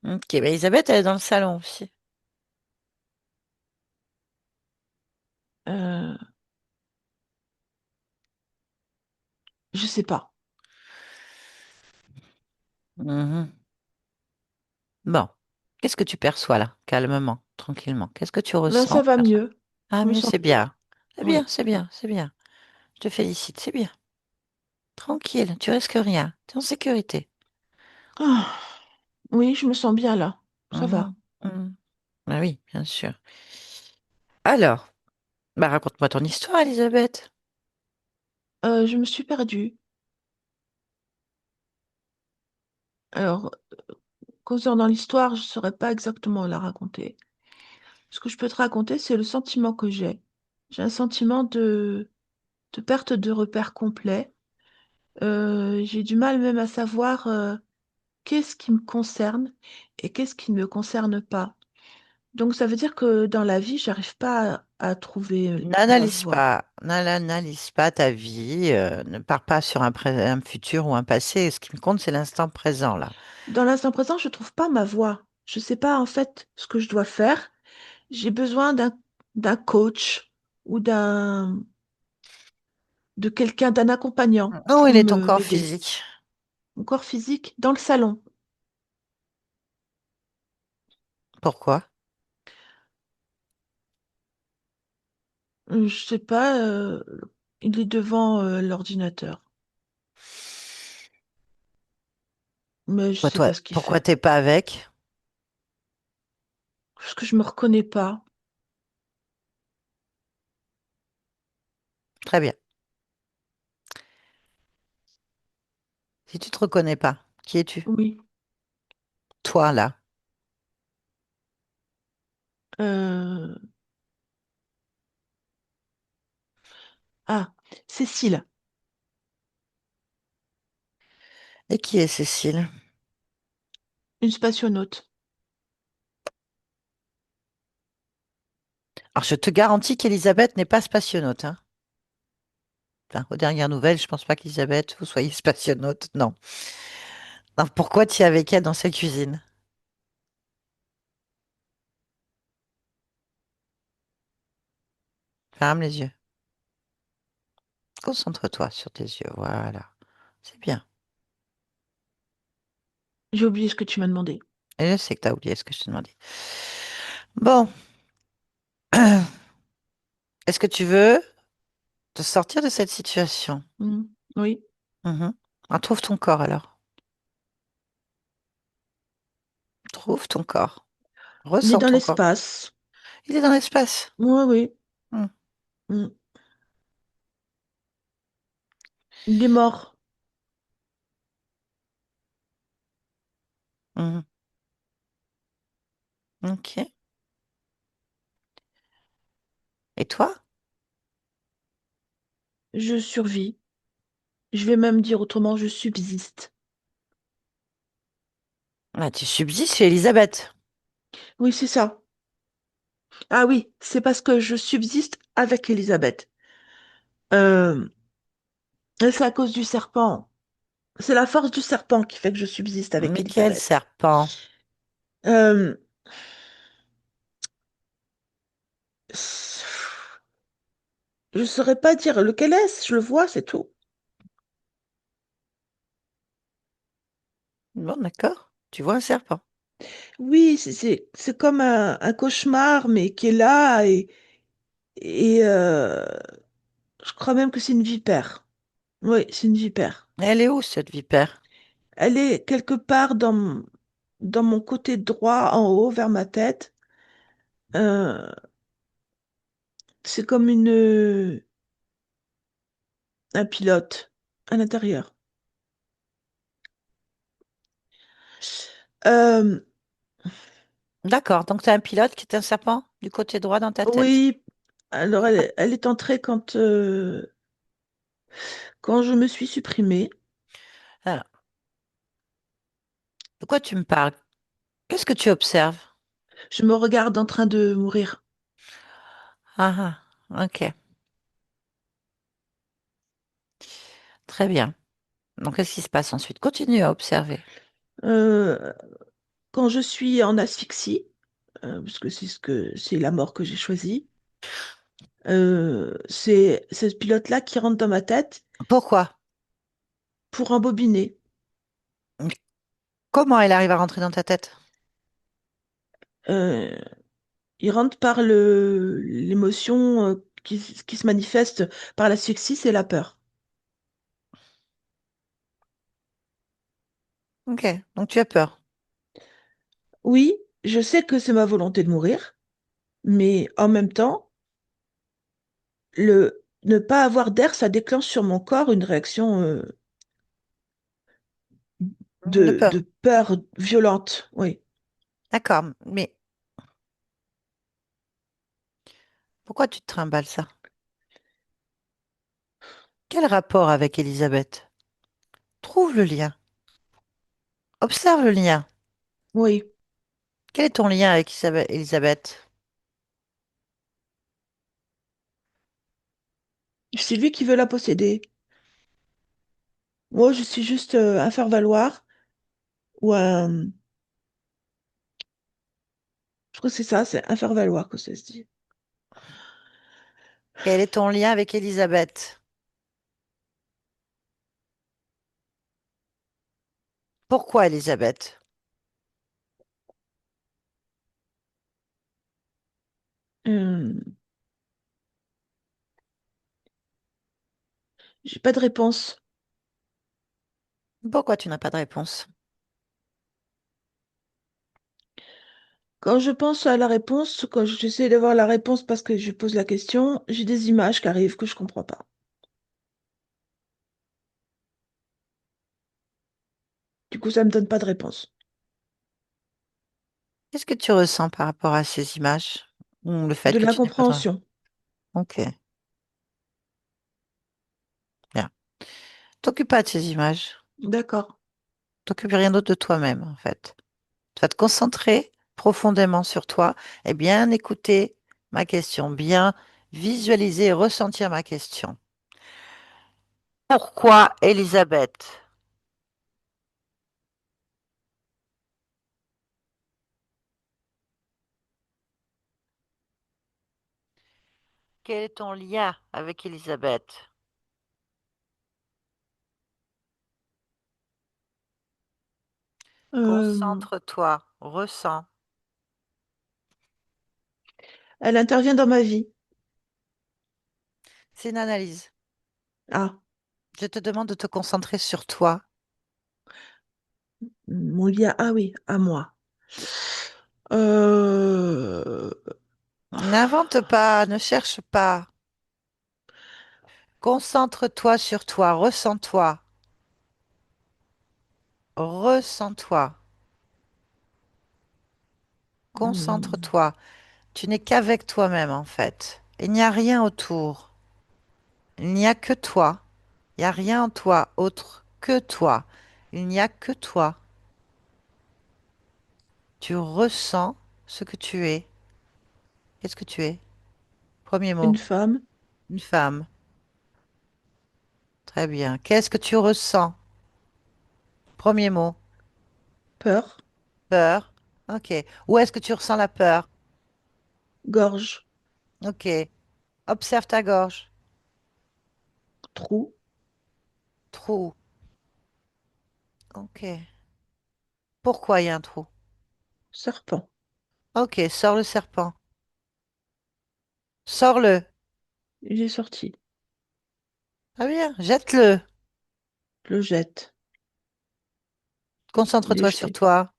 Speaker 1: Ok, ben Elisabeth, elle est dans le salon aussi.
Speaker 3: euh, je sais pas.
Speaker 1: Mhm. Bon. Qu'est-ce que tu perçois là, calmement, tranquillement? Qu'est-ce que tu
Speaker 3: Là, ça
Speaker 1: ressens?
Speaker 3: va mieux.
Speaker 1: Ah,
Speaker 3: Je me
Speaker 1: mieux,
Speaker 3: sens
Speaker 1: c'est
Speaker 3: mieux.
Speaker 1: bien. C'est bien,
Speaker 3: Oui.
Speaker 1: c'est bien, c'est bien. Je te félicite, c'est bien. Tranquille, tu risques rien. Tu es en sécurité.
Speaker 3: Ah, oui, je me sens bien là. Ça va.
Speaker 1: Mhm, mhm. Ah oui, bien sûr. Alors, bah raconte-moi ton histoire, Elisabeth.
Speaker 3: Je me suis perdue. Alors, concernant l'histoire, je ne saurais pas exactement la raconter. Ce que je peux te raconter, c'est le sentiment que j'ai. J'ai un sentiment de perte de repère complet. J'ai du mal même à savoir qu'est-ce qui me concerne et qu'est-ce qui ne me concerne pas. Donc ça veut dire que dans la vie, j'arrive pas à trouver ma voie.
Speaker 1: N'analyse pas ta vie, ne pars pas sur un futur ou un passé. Ce qui me compte, c'est l'instant présent, là.
Speaker 3: Dans l'instant présent, je trouve pas ma voie. Je sais pas en fait ce que je dois faire. J'ai besoin d'un coach ou de quelqu'un, d'un accompagnant
Speaker 1: Où
Speaker 3: pour
Speaker 1: il est ton
Speaker 3: me
Speaker 1: corps
Speaker 3: m'aider.
Speaker 1: physique?
Speaker 3: Mon corps physique dans le salon.
Speaker 1: Pourquoi?
Speaker 3: Je sais pas, il est devant l'ordinateur. Mais je
Speaker 1: Pourquoi
Speaker 3: sais
Speaker 1: toi,
Speaker 3: pas ce qu'il
Speaker 1: pourquoi
Speaker 3: fait.
Speaker 1: t'es pas avec?
Speaker 3: Parce que je me reconnais pas.
Speaker 1: Très bien. Si tu te reconnais pas, qui es-tu?
Speaker 3: Oui.
Speaker 1: Toi, là.
Speaker 3: Euh, Ah, Cécile,
Speaker 1: Et qui est Cécile?
Speaker 3: une spationaute.
Speaker 1: Alors, je te garantis qu'Elisabeth n'est pas spationaute, hein. Enfin, aux dernières nouvelles, je pense pas qu'Elisabeth, vous soyez spationaute. Non. Alors, pourquoi tu es avec elle dans sa cuisine? Ferme les yeux. Concentre-toi sur tes yeux. Voilà. C'est bien.
Speaker 3: J'ai oublié ce que tu m'as demandé.
Speaker 1: Et je sais que tu as oublié ce que je t'ai demandé. Bon. Est-ce que tu veux te sortir de cette situation?
Speaker 3: Mhm. Oui.
Speaker 1: Mhm. Ah, trouve ton corps alors. Trouve ton corps.
Speaker 3: Il est
Speaker 1: Ressens
Speaker 3: dans
Speaker 1: ton corps.
Speaker 3: l'espace.
Speaker 1: Il est dans l'espace.
Speaker 3: Oui, oui.
Speaker 1: Mhm.
Speaker 3: Mhm. Il est mort.
Speaker 1: Mhm. Ok. Et toi?
Speaker 3: Je survis. Je vais même dire autrement, je subsiste.
Speaker 1: Ah, tu subsistes chez Elisabeth.
Speaker 3: Oui, c'est ça. Ah oui, c'est parce que je subsiste avec Elisabeth. Euh, et c'est à cause du serpent. C'est la force du serpent qui fait que je subsiste avec
Speaker 1: Mais quel
Speaker 3: Elisabeth.
Speaker 1: serpent?
Speaker 3: Euh, je ne saurais pas dire lequel est-ce, je le vois, c'est tout.
Speaker 1: Bon, d'accord. Tu vois un serpent.
Speaker 3: Oui, c'est comme un cauchemar, mais qui est là et je crois même que c'est une vipère. Oui, c'est une vipère.
Speaker 1: Elle est où, cette vipère?
Speaker 3: Elle est quelque part dans mon côté droit, en haut, vers ma tête. Euh, c'est comme un pilote à l'intérieur. Euh,
Speaker 1: D'accord. Donc, tu as un pilote qui est un serpent du côté droit dans ta tête.
Speaker 3: oui, alors elle est entrée quand je me suis supprimée.
Speaker 1: Alors, de quoi tu me parles? Qu'est-ce que tu observes?
Speaker 3: Je me regarde en train de mourir.
Speaker 1: Ah, ah, ok. Très bien. Donc, qu'est-ce qui se passe ensuite? Continue à observer.
Speaker 3: Euh, Quand je suis en asphyxie, parce que c'est la mort que j'ai choisie, c'est ce pilote-là qui rentre dans ma tête
Speaker 1: Pourquoi?
Speaker 3: pour embobiner.
Speaker 1: Mais comment elle arrive à rentrer dans ta tête?
Speaker 3: Euh, il rentre par l'émotion qui se manifeste par l'asphyxie, c'est la peur.
Speaker 1: Ok. Donc, tu as peur.
Speaker 3: Oui, je sais que c'est ma volonté de mourir, mais en même temps, le ne pas avoir d'air, ça déclenche sur mon corps une réaction
Speaker 1: De
Speaker 3: de
Speaker 1: peur.
Speaker 3: peur violente. Oui.
Speaker 1: D'accord. Mais pourquoi tu te trimbales ça? Quel rapport avec Elisabeth? Trouve le lien. Observe le lien.
Speaker 3: Oui.
Speaker 1: Quel est ton lien avec Elisabeth?
Speaker 3: C'est lui qui veut la posséder. Moi, je suis juste un faire-valoir ou un... Je crois que c'est ça, c'est un faire-valoir que ça se dit.
Speaker 1: Quel est ton lien avec Elisabeth? Pourquoi Elisabeth?
Speaker 3: Euh, j'ai pas de réponse.
Speaker 1: Pourquoi tu n'as pas de réponse?
Speaker 3: Quand je pense à la réponse, quand j'essaie d'avoir la réponse parce que je pose la question, j'ai des images qui arrivent que je comprends pas. Du coup, ça me donne pas de réponse.
Speaker 1: Qu'est-ce que tu ressens par rapport à ces images? Ou le fait
Speaker 3: De
Speaker 1: que tu n'aies pas de...
Speaker 3: l'incompréhension.
Speaker 1: Ok, bien. T'occupes pas de ces images.
Speaker 3: D'accord.
Speaker 1: T'occupes rien d'autre de toi-même, en fait. Tu vas te concentrer profondément sur toi et bien écouter ma question, bien visualiser et ressentir ma question. Pourquoi Elisabeth? Quel est ton lien avec Elisabeth?
Speaker 3: Euh,
Speaker 1: Concentre-toi, ressens.
Speaker 3: Elle intervient dans ma vie.
Speaker 1: C'est une analyse.
Speaker 3: Ah,
Speaker 1: Je te demande de te concentrer sur toi.
Speaker 3: mon lien. Ah oui, à moi. Euh,
Speaker 1: N'invente pas, ne cherche pas. Concentre-toi sur toi, ressens-toi, ressens-toi,
Speaker 3: hmm,
Speaker 1: concentre-toi. Tu n'es qu'avec toi-même en fait. Il n'y a rien autour. Il n'y a que toi. Il n'y a rien en toi autre que toi. Il n'y a que toi. Tu ressens ce que tu es. Qu'est-ce que tu es? Premier
Speaker 3: une
Speaker 1: mot.
Speaker 3: femme,
Speaker 1: Une femme. Très bien. Qu'est-ce que tu ressens? Premier mot.
Speaker 3: peur,
Speaker 1: Peur. Ok. Où est-ce que tu ressens la peur?
Speaker 3: gorge,
Speaker 1: Ok. Observe ta gorge.
Speaker 3: trou,
Speaker 1: Trou. Ok. Pourquoi il y a un trou?
Speaker 3: serpent.
Speaker 1: Ok, sors le serpent. Sors-le.
Speaker 3: Il est sorti.
Speaker 1: Très bien, jette-le.
Speaker 3: Je le jette. Il est
Speaker 1: Concentre-toi sur
Speaker 3: jeté.
Speaker 1: toi.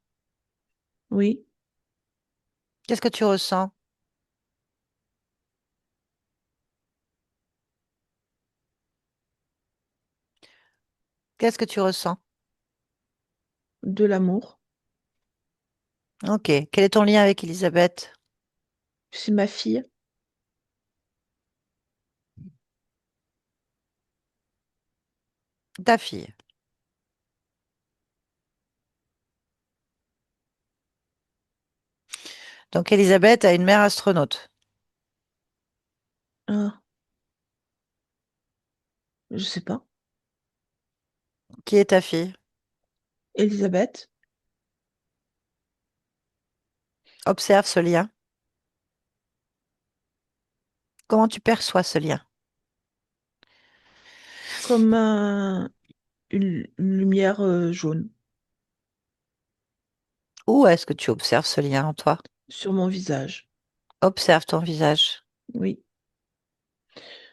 Speaker 3: Oui,
Speaker 1: Qu'est-ce que tu ressens? Qu'est-ce que tu ressens?
Speaker 3: de l'amour.
Speaker 1: Ok. Quel est ton lien avec Elisabeth?
Speaker 3: C'est ma fille.
Speaker 1: Ta fille. Donc Elisabeth a une mère astronaute.
Speaker 3: Ah, je sais pas.
Speaker 1: Qui est ta fille?
Speaker 3: Elisabeth,
Speaker 1: Observe ce lien. Comment tu perçois ce lien?
Speaker 3: comme une lumière jaune
Speaker 1: Où est-ce que tu observes ce lien en toi?
Speaker 3: sur mon visage.
Speaker 1: Observe ton visage.
Speaker 3: Oui.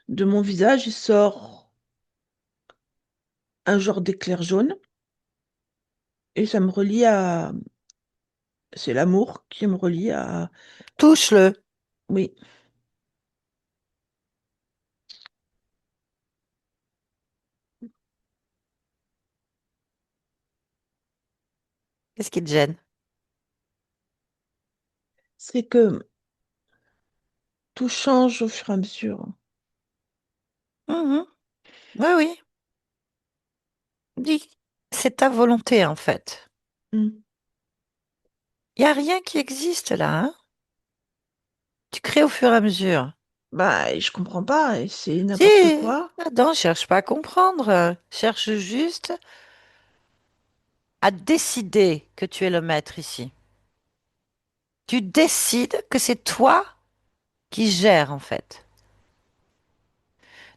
Speaker 3: De mon visage, il sort un genre d'éclair jaune et ça me relie à... C'est l'amour qui me relie à...
Speaker 1: Touche-le.
Speaker 3: Oui.
Speaker 1: Qu'est-ce qui te gêne?
Speaker 3: C'est que tout change au fur et à mesure.
Speaker 1: Mhm. Oui, oui. Dis. C'est ta volonté en fait.
Speaker 3: Hmm.
Speaker 1: Il n'y a rien qui existe là, hein? Tu crées au fur et à mesure.
Speaker 3: Bah, je comprends pas, et c'est
Speaker 1: Si,
Speaker 3: n'importe quoi.
Speaker 1: non, cherche pas à comprendre. Cherche juste à décider que tu es le maître ici. Tu décides que c'est toi qui gères en fait.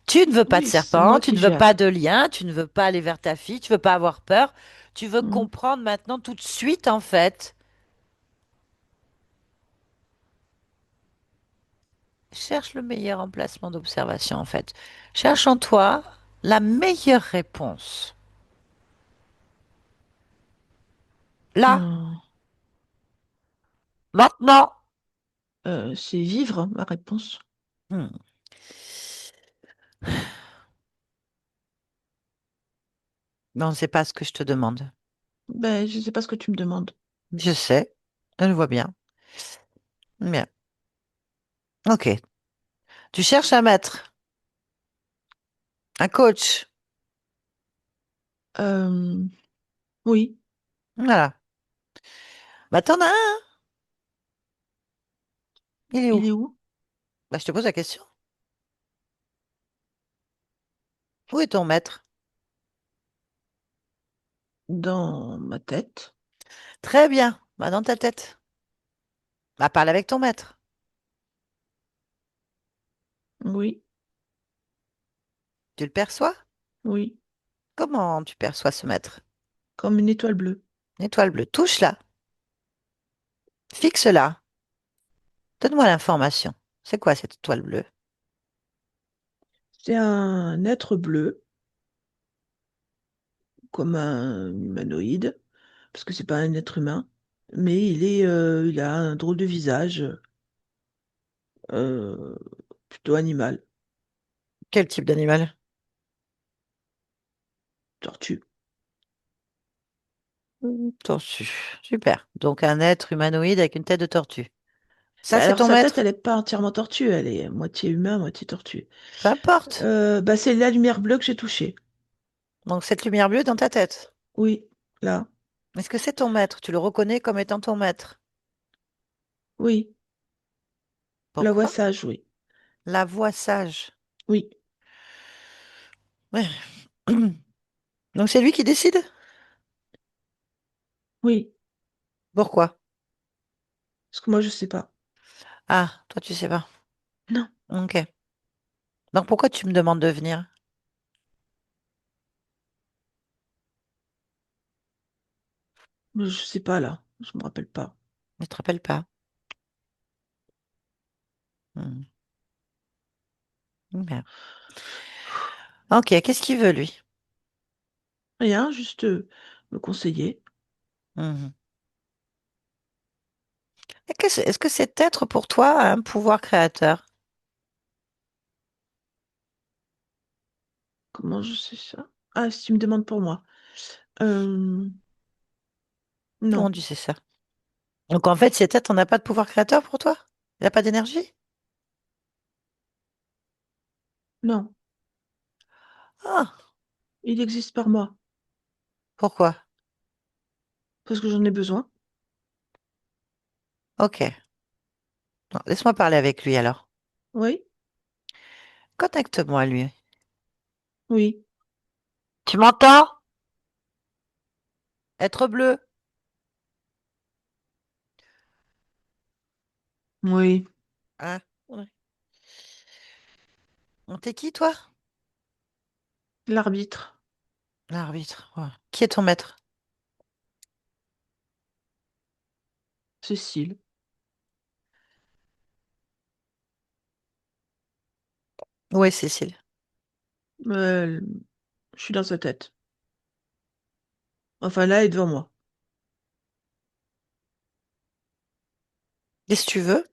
Speaker 1: Tu ne veux pas de
Speaker 3: Oui, c'est
Speaker 1: serpent,
Speaker 3: moi
Speaker 1: tu
Speaker 3: qui
Speaker 1: ne veux pas
Speaker 3: gère.
Speaker 1: de lien, tu ne veux pas aller vers ta fille, tu veux pas avoir peur. Tu veux
Speaker 3: Hmm.
Speaker 1: comprendre maintenant tout de suite en fait. Cherche le meilleur emplacement d'observation en fait. Cherche en toi la meilleure réponse. Là,
Speaker 3: Hmm.
Speaker 1: Maintenant.
Speaker 3: C'est vivre, ma réponse.
Speaker 1: Hmm. Non, c'est pas ce que je te demande.
Speaker 3: Ben, je sais pas ce que tu me demandes.
Speaker 1: Je sais, je le vois bien. Bien. Ok. Tu cherches un maître, un coach.
Speaker 3: Euh, oui,
Speaker 1: Voilà. Bah, t'en as un. Il est où?
Speaker 3: il est où?
Speaker 1: Bah, je te pose la question. Où est ton maître?
Speaker 3: Dans ma tête.
Speaker 1: Très bien. Bah, dans ta tête. Bah, parle avec ton maître.
Speaker 3: Oui,
Speaker 1: Tu le perçois?
Speaker 3: oui,
Speaker 1: Comment tu perçois ce maître?
Speaker 3: comme une étoile bleue.
Speaker 1: Une étoile bleue. Touche-la. Fixe-la. Donne-moi l'information. C'est quoi cette étoile bleue?
Speaker 3: C'est un être bleu, comme un humanoïde, parce que c'est pas un être humain, mais il a un drôle de visage, euh, plutôt animal,
Speaker 1: Quel type d'animal?
Speaker 3: tortue.
Speaker 1: Tortue. Super. Donc un être humanoïde avec une tête de tortue. Ça,
Speaker 3: Mais
Speaker 1: c'est
Speaker 3: alors
Speaker 1: ton
Speaker 3: sa tête, elle
Speaker 1: maître?
Speaker 3: est pas entièrement tortue, elle est moitié humain, moitié tortue.
Speaker 1: Peu importe.
Speaker 3: Bah, c'est la lumière bleue que j'ai touchée.
Speaker 1: Donc cette lumière bleue est dans ta tête.
Speaker 3: Oui, là,
Speaker 1: Est-ce que c'est ton maître? Tu le reconnais comme étant ton maître.
Speaker 3: oui, la voix
Speaker 1: Pourquoi?
Speaker 3: sage, oui,
Speaker 1: La voix sage.
Speaker 3: oui,
Speaker 1: Ouais. Donc c'est lui qui décide?
Speaker 3: oui,
Speaker 1: Pourquoi?
Speaker 3: parce que moi je sais pas.
Speaker 1: Ah, toi tu sais pas.
Speaker 3: Non,
Speaker 1: Ok. Donc pourquoi tu me demandes de venir?
Speaker 3: je sais pas là, je me rappelle pas.
Speaker 1: Je te rappelle pas. Hmm. Bien. Ok, qu'est-ce qu'il veut lui?
Speaker 3: Rien, juste me conseiller.
Speaker 1: Mhm. Et est-ce que cet être pour toi a un pouvoir créateur?
Speaker 3: Comment je sais ça? Ah, si tu me demandes pour moi. Euh,
Speaker 1: Comment
Speaker 3: non,
Speaker 1: tu sais ça? Donc en fait, cet être n'a pas de pouvoir créateur pour toi? Il n'a pas d'énergie?
Speaker 3: non,
Speaker 1: Ah,
Speaker 3: il existe par moi,
Speaker 1: pourquoi?
Speaker 3: parce que j'en ai besoin.
Speaker 1: Ok. Non, laisse-moi parler avec lui alors.
Speaker 3: Oui,
Speaker 1: Connecte-moi à lui.
Speaker 3: oui,
Speaker 1: Tu m'entends? Être bleu.
Speaker 3: oui,
Speaker 1: Hein? Ouais. T'es qui toi?
Speaker 3: l'arbitre,
Speaker 1: L'arbitre. Ouais. Qui est ton maître?
Speaker 3: Cécile.
Speaker 1: Où est Cécile?
Speaker 3: Euh, je suis dans sa tête. Enfin là, elle est devant moi.
Speaker 1: Qu'est-ce que tu veux?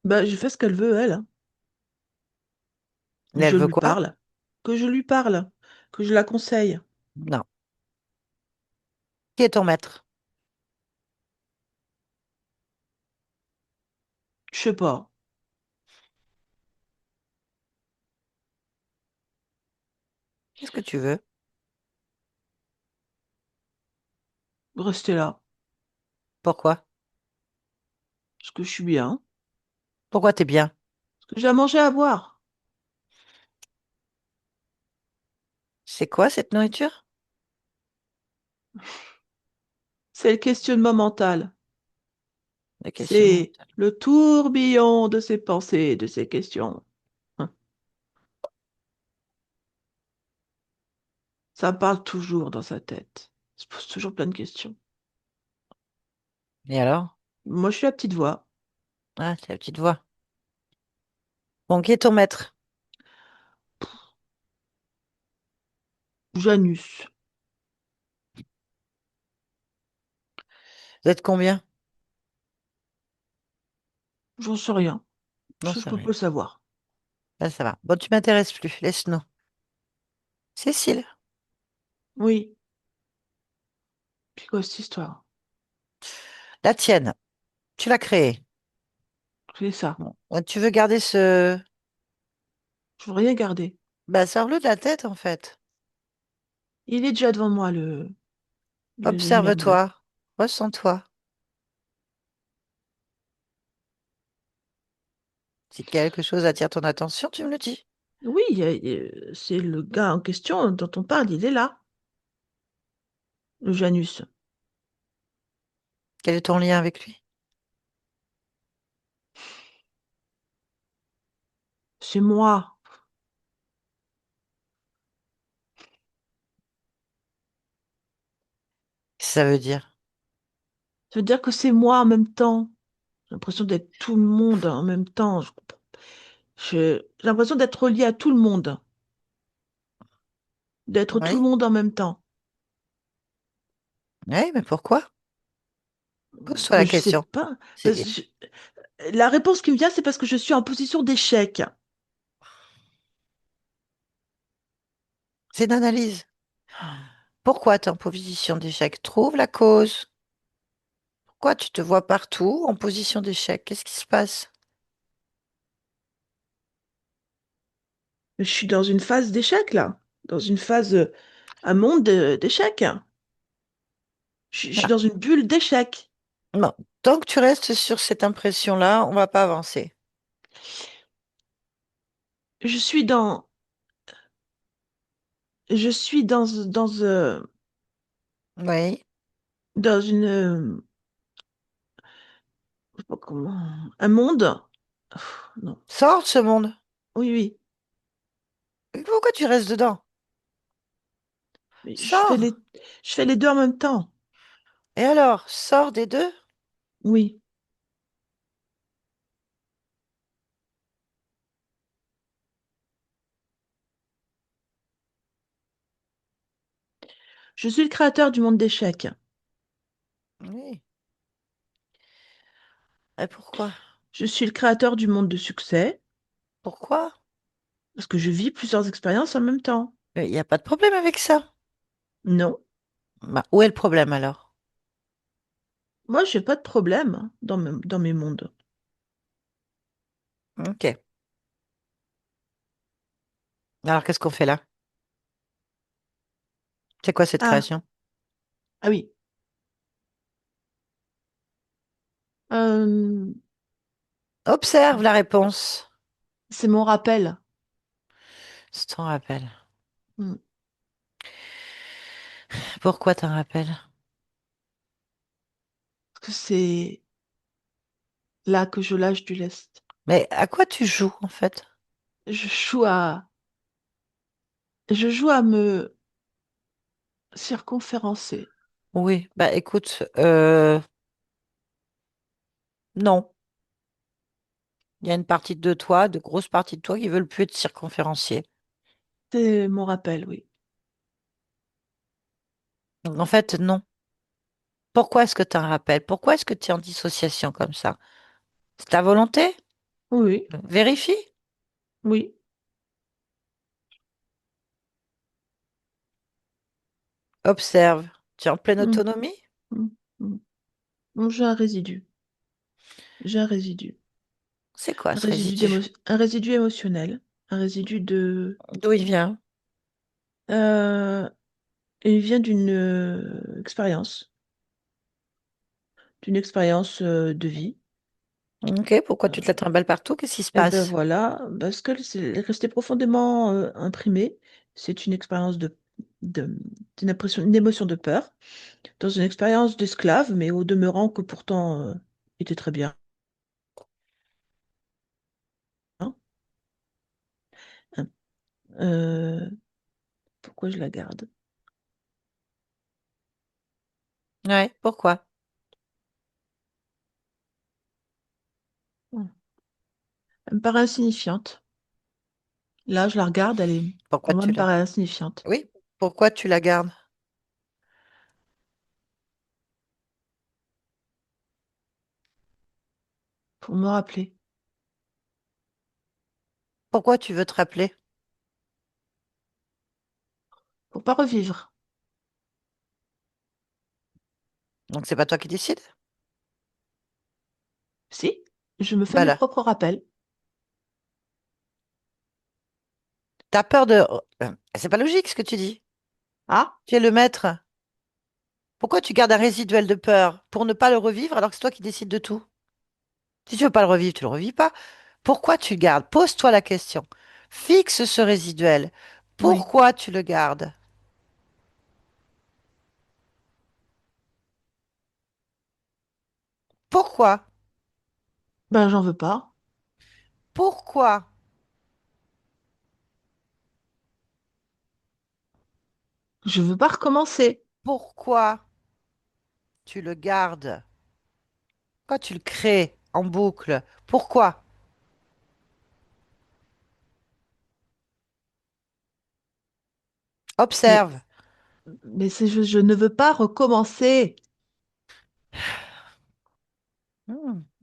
Speaker 3: Bah, je fais ce qu'elle veut, elle, hein.
Speaker 1: Et elle
Speaker 3: Je
Speaker 1: veut
Speaker 3: lui
Speaker 1: quoi?
Speaker 3: parle, que je lui parle, que je la conseille.
Speaker 1: Non. Qui est ton maître?
Speaker 3: Je sais pas,
Speaker 1: Qu'est-ce que tu veux?
Speaker 3: rester là,
Speaker 1: Pourquoi?
Speaker 3: parce que je suis bien,
Speaker 1: Pourquoi t'es bien?
Speaker 3: parce que j'ai à manger à boire.
Speaker 1: C'est quoi cette nourriture?
Speaker 3: C'est le questionnement mental.
Speaker 1: La question.
Speaker 3: C'est le tourbillon de ses pensées, de ses questions. Hein. Ça parle toujours dans sa tête. Il se pose toujours plein de questions.
Speaker 1: Et alors?
Speaker 3: Moi, je suis la petite voix.
Speaker 1: Ah, c'est la petite voix. Bon, qui est ton maître?
Speaker 3: Janus.
Speaker 1: Vous êtes combien?
Speaker 3: J'en sais rien.
Speaker 1: Non,
Speaker 3: Ça, je
Speaker 1: c'est
Speaker 3: peux
Speaker 1: rien.
Speaker 3: pas le savoir.
Speaker 1: Là, ça va. Bon, tu m'intéresses plus. Laisse-nous. Cécile,
Speaker 3: Oui. Puis quoi, cette histoire?
Speaker 1: la tienne, tu l'as créée.
Speaker 3: C'est ça.
Speaker 1: Bon. Ouais, tu veux garder ce...
Speaker 3: Je veux rien garder.
Speaker 1: Bah, sors-le de la tête, en fait.
Speaker 3: Il est déjà devant moi, le numéro, là.
Speaker 1: Observe-toi. Ressens-toi. Si quelque chose attire ton attention, tu me le dis.
Speaker 3: Oui, c'est le gars en question dont on parle, il est là, le Janus.
Speaker 1: Quel est ton lien avec lui?
Speaker 3: C'est moi.
Speaker 1: Qu'est-ce que ça veut dire?
Speaker 3: Ça veut dire que c'est moi en même temps. J'ai l'impression d'être tout le monde en même temps. J'ai l'impression d'être relié à tout le monde, d'être tout le
Speaker 1: Oui.
Speaker 3: monde en même temps.
Speaker 1: Oui, mais pourquoi? Pose-toi la
Speaker 3: Mais je sais
Speaker 1: question.
Speaker 3: pas.
Speaker 1: C'est
Speaker 3: La réponse qui me vient, c'est parce que je suis en position d'échec.
Speaker 1: c'est une analyse. Pourquoi tu es en position d'échec? Trouve la cause. Pourquoi tu te vois partout en position d'échec? Qu'est-ce qui se passe?
Speaker 3: Je suis dans une phase d'échec, là. Dans une phase, un monde d'échec. Je suis
Speaker 1: Ah,
Speaker 3: dans une bulle d'échec.
Speaker 1: bon, tant que tu restes sur cette impression-là, on va pas avancer.
Speaker 3: Je suis dans, je suis
Speaker 1: Oui.
Speaker 3: dans une, je sais pas comment, un monde. Non.
Speaker 1: Sors de ce monde.
Speaker 3: Oui, oui.
Speaker 1: Pourquoi tu restes dedans?
Speaker 3: Mais
Speaker 1: Sors.
Speaker 3: je fais les deux en même temps.
Speaker 1: Et alors, sors des deux.
Speaker 3: Oui. Je suis le créateur du monde d'échecs.
Speaker 1: Oui. Et pourquoi?
Speaker 3: Je suis le créateur du monde de succès
Speaker 1: Pourquoi?
Speaker 3: parce que je vis plusieurs expériences en même temps.
Speaker 1: Il n'y a pas de problème avec ça.
Speaker 3: Non.
Speaker 1: Bah, où est le problème alors?
Speaker 3: Moi, j'ai pas de problème dans mes mondes.
Speaker 1: Ok. Alors, qu'est-ce qu'on fait là? C'est quoi cette
Speaker 3: Ah,
Speaker 1: création?
Speaker 3: ah oui. Euh,
Speaker 1: Observe la réponse.
Speaker 3: c'est mon rappel.
Speaker 1: Je t'en rappelle.
Speaker 3: Hmm.
Speaker 1: Pourquoi t'en rappelles?
Speaker 3: Parce que c'est là que je lâche du lest.
Speaker 1: Mais à quoi tu joues en fait?
Speaker 3: Je joue à, je joue à me circonférencer.
Speaker 1: Oui, bah écoute, non. Il y a une partie de toi, de grosses parties de toi qui veulent plus être circonférencier.
Speaker 3: C'est mon rappel, oui.
Speaker 1: Donc en fait, non. Pourquoi est-ce que tu as un rappel? Pourquoi est-ce que tu es en dissociation comme ça? C'est ta volonté?
Speaker 3: Oui,
Speaker 1: Vérifie.
Speaker 3: oui.
Speaker 1: Observe. Tu es en pleine
Speaker 3: Hmm,
Speaker 1: autonomie?
Speaker 3: hmm, hmm. Bon, j'ai un résidu. J'ai un résidu.
Speaker 1: C'est quoi ce résidu?
Speaker 3: Un résidu émotionnel. Un résidu de...
Speaker 1: D'où il vient?
Speaker 3: Euh, il vient d'une expérience. D'une expérience de vie.
Speaker 1: Ok, pourquoi tu te la
Speaker 3: Euh,
Speaker 1: trimbales partout? Qu'est-ce qui se
Speaker 3: et ben
Speaker 1: passe?
Speaker 3: voilà, parce que c'est resté profondément imprimé. C'est une expérience de, d'une impression, une émotion de peur, dans une expérience d'esclave, mais au demeurant que pourtant était très bien. Hein. Euh, pourquoi je la garde?
Speaker 1: Ouais, pourquoi?
Speaker 3: Hmm. Elle me paraît insignifiante. Là, je la regarde,
Speaker 1: Pourquoi
Speaker 3: pour moi, elle
Speaker 1: tu
Speaker 3: me
Speaker 1: la...
Speaker 3: paraît insignifiante.
Speaker 1: Oui, pourquoi tu la gardes?
Speaker 3: pour me rappeler,
Speaker 1: Pourquoi tu veux te rappeler?
Speaker 3: pour pas revivre.
Speaker 1: Donc c'est pas toi qui décides?
Speaker 3: Si, je me fais
Speaker 1: Bah
Speaker 3: mes
Speaker 1: là,
Speaker 3: propres rappels.
Speaker 1: t'as peur de... C'est pas logique ce que tu dis.
Speaker 3: Ah,
Speaker 1: Tu es le maître. Pourquoi tu gardes un résiduel de peur? Pour ne pas le revivre alors que c'est toi qui décides de tout. Si tu veux pas le revivre, tu le revis pas. Pourquoi tu le gardes? Pose-toi la question. Fixe ce résiduel.
Speaker 3: oui.
Speaker 1: Pourquoi tu le gardes? Pourquoi?
Speaker 3: Ben, j'en veux pas.
Speaker 1: Pourquoi?
Speaker 3: Je veux pas recommencer.
Speaker 1: Pourquoi tu le gardes? Pourquoi tu le crées en boucle? Pourquoi?
Speaker 3: Mais,
Speaker 1: Observe.
Speaker 3: je ne veux pas recommencer.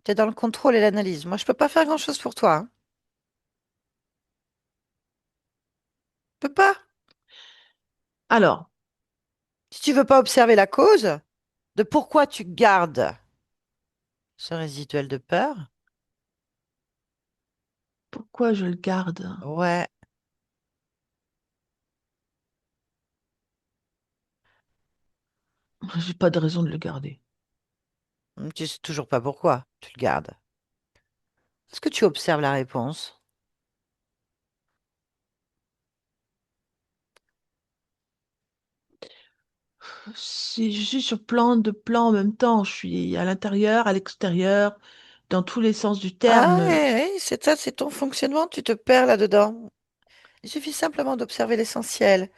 Speaker 1: Tu es dans le contrôle et l'analyse. Moi, je peux pas faire grand-chose pour toi, hein. Je peux pas.
Speaker 3: Alors,
Speaker 1: Si tu veux pas observer la cause de pourquoi tu gardes ce résiduel de peur,
Speaker 3: pourquoi je le garde?
Speaker 1: ouais,
Speaker 3: J'ai pas de raison de le garder.
Speaker 1: tu sais toujours pas pourquoi tu le gardes. Est-ce que tu observes la réponse?
Speaker 3: Si je suis sur plein de plans en même temps, je suis à l'intérieur, à l'extérieur, dans tous les sens du
Speaker 1: Ah,
Speaker 3: terme.
Speaker 1: oui, oui, c'est ça, c'est ton fonctionnement, tu te perds là-dedans. Il suffit simplement d'observer l'essentiel.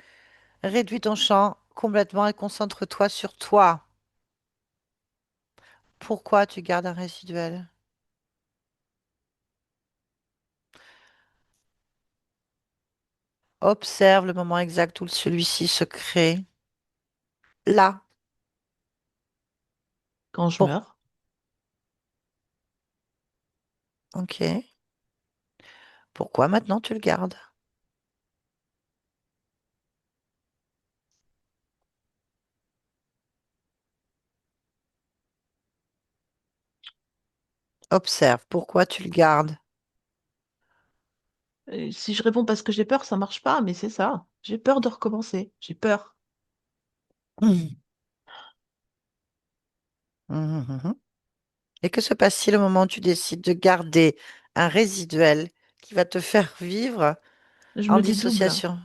Speaker 1: Réduis ton champ complètement et concentre-toi sur toi. Pourquoi tu gardes un résiduel? Observe le moment exact où celui-ci se crée. Là.
Speaker 3: Quand je
Speaker 1: Pour...
Speaker 3: meurs,
Speaker 1: Ok. Pourquoi maintenant tu le gardes? Observe. Pourquoi tu le gardes?
Speaker 3: si je réponds parce que j'ai peur, ça marche pas, mais c'est ça. J'ai peur de recommencer. J'ai peur.
Speaker 1: Mhm. Mhm, mhm. Et que se passe-t-il au moment où tu décides de garder un résiduel qui va te faire vivre
Speaker 3: Je
Speaker 1: en
Speaker 3: me dédouble.
Speaker 1: dissociation?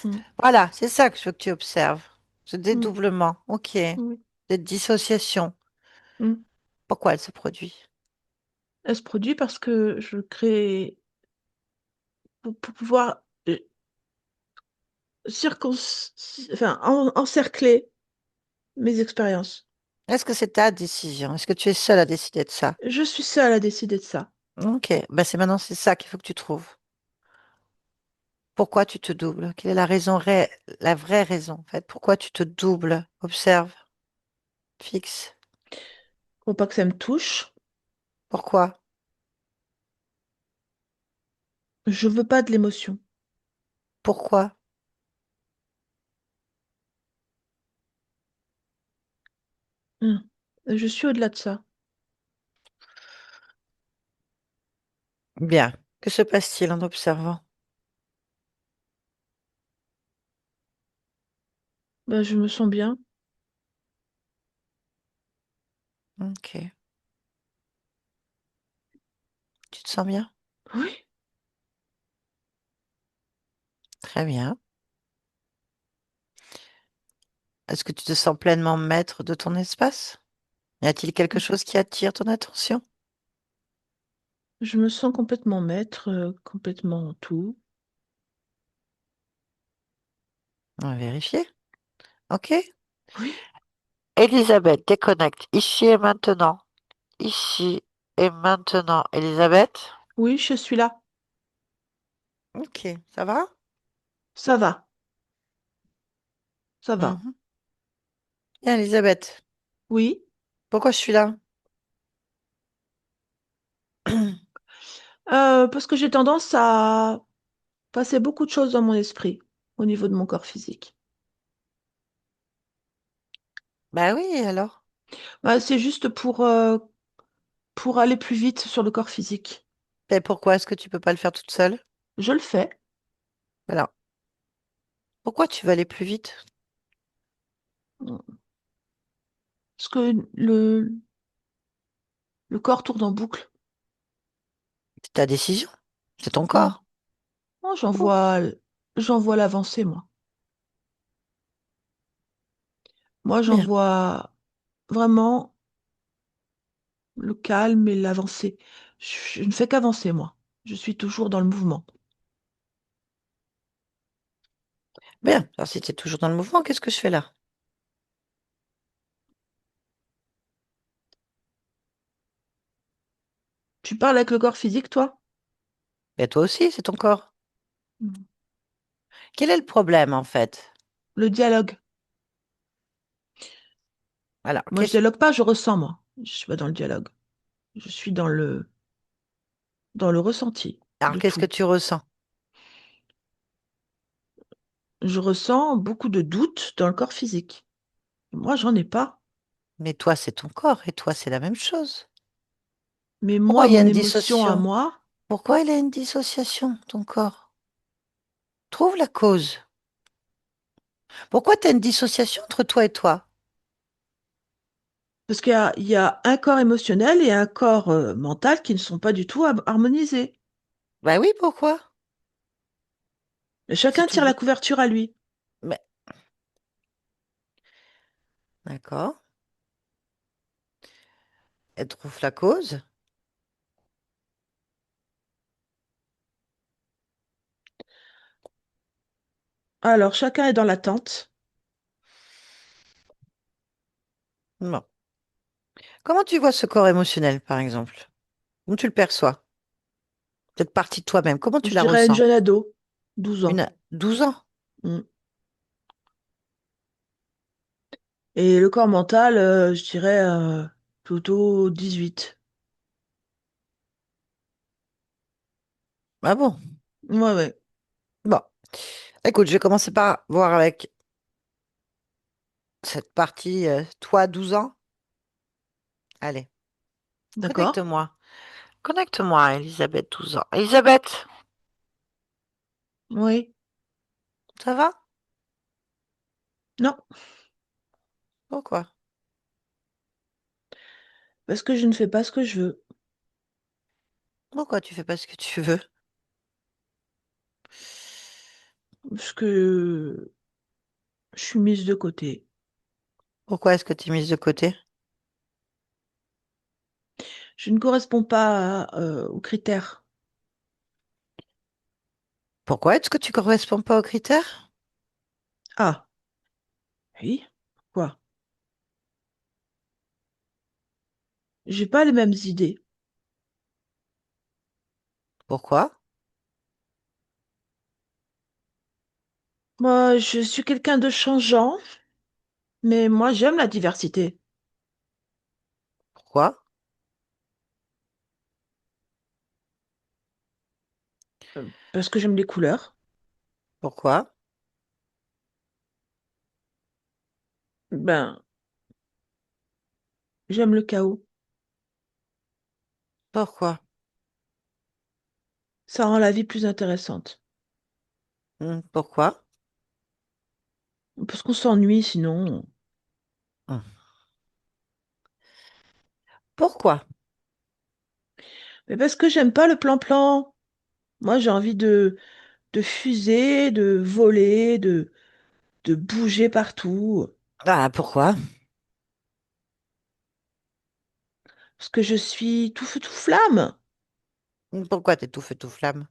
Speaker 3: Mm,
Speaker 1: Voilà, c'est ça que je veux que tu observes. Ce
Speaker 3: mm,
Speaker 1: dédoublement. Ok.
Speaker 3: oui,
Speaker 1: Cette dissociation.
Speaker 3: mm.
Speaker 1: Pourquoi elle se produit?
Speaker 3: Elle se produit parce que je crée pour pouvoir encercler mes expériences.
Speaker 1: Est-ce que c'est ta décision? Est-ce que tu es seule à décider de ça?
Speaker 3: Je suis seule à décider de ça.
Speaker 1: Ok, ben c'est maintenant c'est ça qu'il faut que tu trouves. Pourquoi tu te doubles? Quelle est la raison la vraie raison en fait? Pourquoi tu te doubles? Observe, fixe.
Speaker 3: Faut pas que ça me touche.
Speaker 1: Pourquoi?
Speaker 3: Je veux pas de l'émotion.
Speaker 1: Pourquoi?
Speaker 3: Mm. Je suis au-delà de ça.
Speaker 1: Bien. Que se passe-t-il en observant?
Speaker 3: Ben, je me sens bien.
Speaker 1: Ok. Tu te sens bien?
Speaker 3: Oui,
Speaker 1: Très bien. Est-ce que tu te sens pleinement maître de ton espace? Y a-t-il quelque chose qui attire ton attention?
Speaker 3: je me sens complètement maître, complètement tout.
Speaker 1: On va vérifier. Ok.
Speaker 3: Oui,
Speaker 1: Elisabeth, déconnecte ici et maintenant. Ici et maintenant, Elisabeth.
Speaker 3: oui, je suis là.
Speaker 1: Ok, ça va?
Speaker 3: Ça va, ça va.
Speaker 1: Mhm. Bien, Elisabeth,
Speaker 3: Oui,
Speaker 1: pourquoi je suis là?
Speaker 3: Parce que j'ai tendance à passer beaucoup de choses dans mon esprit au niveau de mon corps physique.
Speaker 1: Bah oui, alors.
Speaker 3: Bah, c'est juste pour aller plus vite sur le corps physique.
Speaker 1: Et pourquoi est-ce que tu peux pas le faire toute seule?
Speaker 3: Je le fais.
Speaker 1: Alors, pourquoi tu vas aller plus vite?
Speaker 3: Parce que le corps tourne en boucle.
Speaker 1: C'est ta décision. C'est ton
Speaker 3: Non,
Speaker 1: corps.
Speaker 3: non,
Speaker 1: Oh,
Speaker 3: j'en vois l'avancée, moi. Moi, j'en
Speaker 1: bien.
Speaker 3: vois vraiment le calme et l'avancée. Je ne fais qu'avancer, moi. Je suis toujours dans le mouvement.
Speaker 1: Bien. Alors, si tu es toujours dans le mouvement, qu'est-ce que je fais là?
Speaker 3: Tu parles avec le corps physique, toi?
Speaker 1: Et toi aussi, c'est ton corps.
Speaker 3: Mm.
Speaker 1: Quel est le problème, en fait?
Speaker 3: Le dialogue.
Speaker 1: Alors,
Speaker 3: Moi, je dialogue pas, je ressens, moi. Je suis pas dans le dialogue. Je suis dans le ressenti
Speaker 1: alors,
Speaker 3: de
Speaker 1: qu'est-ce que
Speaker 3: tout.
Speaker 1: tu ressens?
Speaker 3: Je ressens beaucoup de doutes dans le corps physique. Moi, j'en ai pas.
Speaker 1: Mais toi, c'est ton corps, et toi, c'est la même chose.
Speaker 3: Mais
Speaker 1: Pourquoi
Speaker 3: moi,
Speaker 1: il y a
Speaker 3: mon
Speaker 1: une
Speaker 3: émotion à
Speaker 1: dissociation?
Speaker 3: moi,
Speaker 1: Pourquoi il y a une dissociation, ton corps? Trouve la cause. Pourquoi tu as une dissociation entre toi et toi?
Speaker 3: parce qu'il y a un corps émotionnel et un corps mental qui ne sont pas du tout harmonisés.
Speaker 1: Bah oui, pourquoi?
Speaker 3: Et
Speaker 1: C'est
Speaker 3: chacun tire la
Speaker 1: toujours.
Speaker 3: couverture à lui.
Speaker 1: Mais, d'accord. Elle trouve la cause.
Speaker 3: Alors, chacun est dans l'attente.
Speaker 1: Bon. Comment tu vois ce corps émotionnel, par exemple? Comment tu le perçois? Cette partie de toi-même, comment tu
Speaker 3: Je
Speaker 1: la
Speaker 3: dirais une
Speaker 1: ressens?
Speaker 3: jeune ado, 12 ans.
Speaker 1: Une 12 ans.
Speaker 3: Mm. Et le corps mental, je dirais plutôt 18.
Speaker 1: Ah bon?
Speaker 3: Ouais, ouais.
Speaker 1: Bon. Écoute, je vais commencer par voir avec cette partie, toi, 12 ans. Allez,
Speaker 3: D'accord?
Speaker 1: connecte-moi. Connecte-moi à Elisabeth, 12 ans. Elisabeth,
Speaker 3: Oui.
Speaker 1: ça va?
Speaker 3: Non,
Speaker 1: Pourquoi?
Speaker 3: parce que je ne fais pas ce que je veux.
Speaker 1: Pourquoi tu fais pas ce que tu veux?
Speaker 3: Parce que je suis mise de côté.
Speaker 1: Pourquoi est-ce que tu es mise de côté?
Speaker 3: Je ne corresponds pas aux critères.
Speaker 1: Pourquoi est-ce que tu corresponds pas aux critères?
Speaker 3: Ah, oui. Quoi? J'ai pas les mêmes idées.
Speaker 1: Pourquoi?
Speaker 3: Moi, je suis quelqu'un de changeant, mais moi, j'aime la diversité.
Speaker 1: Pourquoi?
Speaker 3: Parce que j'aime les couleurs.
Speaker 1: Pourquoi?
Speaker 3: Ben, j'aime le chaos.
Speaker 1: Pourquoi?
Speaker 3: Ça rend la vie plus intéressante.
Speaker 1: Pourquoi?
Speaker 3: Parce qu'on s'ennuie sinon.
Speaker 1: Hmm. Pourquoi?
Speaker 3: Mais parce que j'aime pas le plan-plan. Moi, j'ai envie de fuser, de voler, de bouger partout.
Speaker 1: Ah, pourquoi?
Speaker 3: Parce que je suis tout feu, tout flamme.
Speaker 1: Pourquoi t'es tout feu, tout flamme?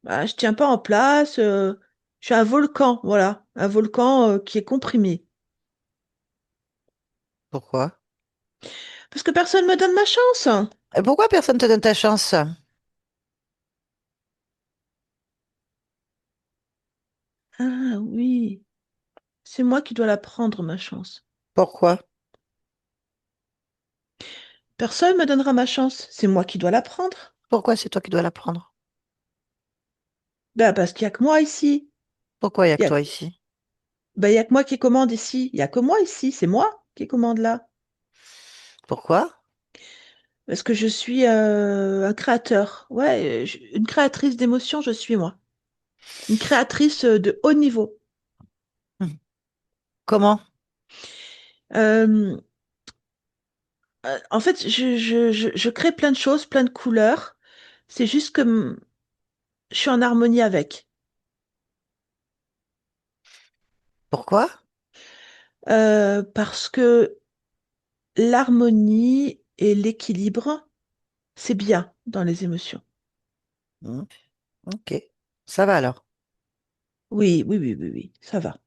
Speaker 3: Bah, je tiens pas en place. Je suis un volcan, voilà. Un volcan qui est comprimé.
Speaker 1: Pourquoi?
Speaker 3: Parce que personne me donne ma chance.
Speaker 1: Et pourquoi personne te donne ta chance?
Speaker 3: Ah oui, c'est moi qui dois la prendre, ma chance.
Speaker 1: Pourquoi?
Speaker 3: Personne me donnera ma chance. C'est moi qui dois la prendre.
Speaker 1: Pourquoi c'est toi qui dois la prendre?
Speaker 3: Ben, parce qu'il y a que moi ici.
Speaker 1: Pourquoi il n'y a
Speaker 3: Il
Speaker 1: que
Speaker 3: y a,
Speaker 1: toi ici?
Speaker 3: ben, il y a que moi qui commande ici. Il y a que moi ici. C'est moi qui commande là.
Speaker 1: Pourquoi?
Speaker 3: Parce que je suis un créateur. Ouais, une créatrice d'émotions, je suis moi. Une créatrice de haut niveau.
Speaker 1: Hmm. Comment?
Speaker 3: Euh, En fait, je crée plein de choses, plein de couleurs. C'est juste que je suis en harmonie avec.
Speaker 1: Pourquoi?
Speaker 3: Parce que l'harmonie et l'équilibre, c'est bien dans les émotions.
Speaker 1: Hmm. Ok, ça va alors.
Speaker 3: Oui, oui, oui, oui, oui, ça va.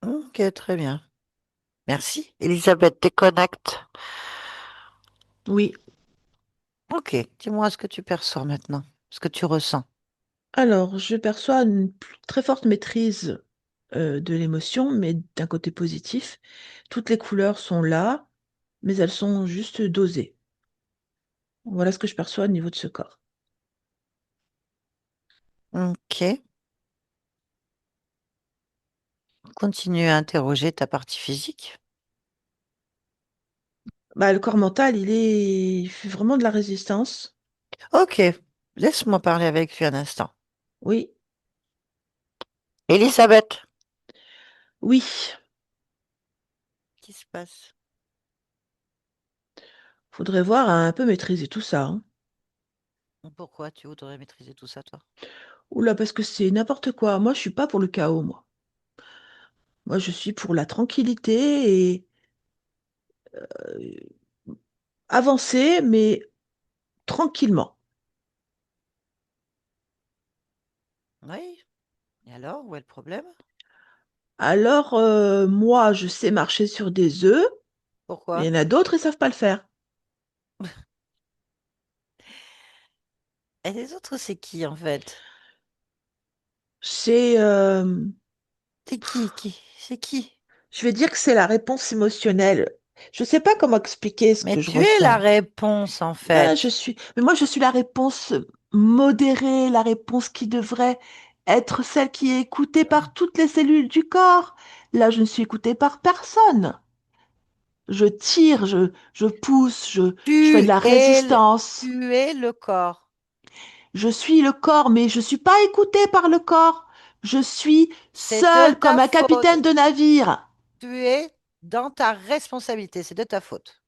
Speaker 1: Ok, très bien. Merci. Elisabeth, déconnecte.
Speaker 3: Oui.
Speaker 1: Ok, dis-moi ce que tu perçois maintenant, ce que tu ressens.
Speaker 3: Alors, je perçois une très forte maîtrise de l'émotion, mais d'un côté positif. Toutes les couleurs sont là, mais elles sont juste dosées. Voilà ce que je perçois au niveau de ce corps.
Speaker 1: Ok, continue à interroger ta partie physique.
Speaker 3: Bah, le corps mental, il fait vraiment de la résistance.
Speaker 1: Ok, laisse-moi parler avec lui un instant.
Speaker 3: Oui,
Speaker 1: Elisabeth,
Speaker 3: oui.
Speaker 1: qu'est-ce qui se passe?
Speaker 3: Faudrait voir à un peu maîtriser tout ça, hein.
Speaker 1: Pourquoi tu voudrais maîtriser tout ça, toi?
Speaker 3: Oula, parce que c'est n'importe quoi. Moi, je suis pas pour le chaos, moi. Moi, je suis pour la tranquillité et euh, avancer, mais tranquillement.
Speaker 1: Oui, et alors, où est le problème?
Speaker 3: Alors, moi, je sais marcher sur des œufs, mais il y
Speaker 1: Pourquoi?
Speaker 3: en a d'autres, ils savent pas le faire.
Speaker 1: Et les autres, c'est qui en fait?
Speaker 3: C'est,
Speaker 1: C'est qui? C'est qui?
Speaker 3: je vais dire que c'est la réponse émotionnelle. Je sais pas comment expliquer ce
Speaker 1: Mais
Speaker 3: que je
Speaker 1: tu es la
Speaker 3: ressens.
Speaker 1: réponse en
Speaker 3: Ah,
Speaker 1: fait.
Speaker 3: mais moi, je suis la réponse modérée, la réponse qui devrait être celle qui est écoutée par toutes les cellules du corps. Là, je ne suis écoutée par personne. Je tire, je pousse, je fais de
Speaker 1: Tu
Speaker 3: la
Speaker 1: es
Speaker 3: résistance.
Speaker 1: tu es le corps.
Speaker 3: Je suis le corps, mais je ne suis pas écoutée par le corps. Je suis
Speaker 1: C'est de
Speaker 3: seule comme
Speaker 1: ta
Speaker 3: un
Speaker 1: faute.
Speaker 3: capitaine de navire.
Speaker 1: Tu es dans ta responsabilité. C'est de ta faute.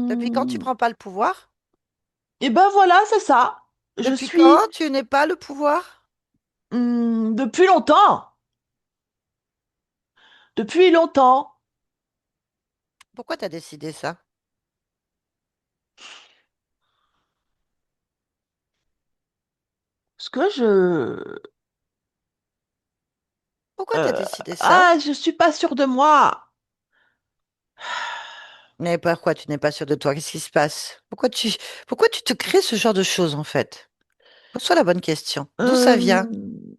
Speaker 1: Depuis quand tu
Speaker 3: Hmm.
Speaker 1: prends pas le pouvoir?
Speaker 3: Et ben voilà, c'est ça. Je
Speaker 1: Depuis
Speaker 3: suis
Speaker 1: quand tu n'es pas le pouvoir?
Speaker 3: depuis longtemps. Depuis longtemps.
Speaker 1: Pourquoi tu as décidé ça?
Speaker 3: Parce que
Speaker 1: Pourquoi tu as décidé ça?
Speaker 3: je suis pas sûre de moi.
Speaker 1: Mais pourquoi tu n'es pas sûr de toi? Qu'est-ce qui se passe? Pourquoi tu te crées ce genre de choses en fait? Pose-toi la bonne question. D'où ça vient?
Speaker 3: Euh,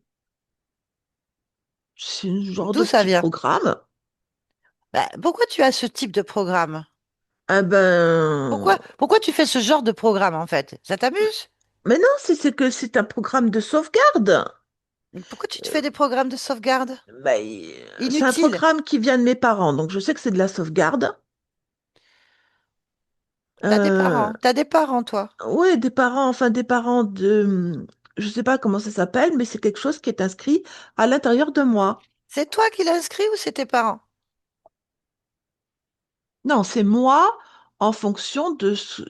Speaker 3: c'est un genre de
Speaker 1: D'où ça
Speaker 3: petit
Speaker 1: vient?
Speaker 3: programme.
Speaker 1: Bah, pourquoi tu as ce type de programme?
Speaker 3: Ah ben,
Speaker 1: Pourquoi tu fais ce genre de programme en fait? Ça t'amuse?
Speaker 3: mais non, c'est que c'est un programme de sauvegarde.
Speaker 1: Pourquoi tu te fais des programmes de sauvegarde?
Speaker 3: C'est un
Speaker 1: Inutiles.
Speaker 3: programme qui vient de mes parents, donc je sais que c'est de la sauvegarde.
Speaker 1: T'as des
Speaker 3: Euh,
Speaker 1: parents. T'as des parents, toi.
Speaker 3: ouais, des parents, enfin des parents de, je sais pas comment ça s'appelle, mais c'est quelque chose qui est inscrit à l'intérieur de moi.
Speaker 1: C'est toi qui l'as inscrit ou c'est tes parents?
Speaker 3: Non, c'est moi en fonction de ce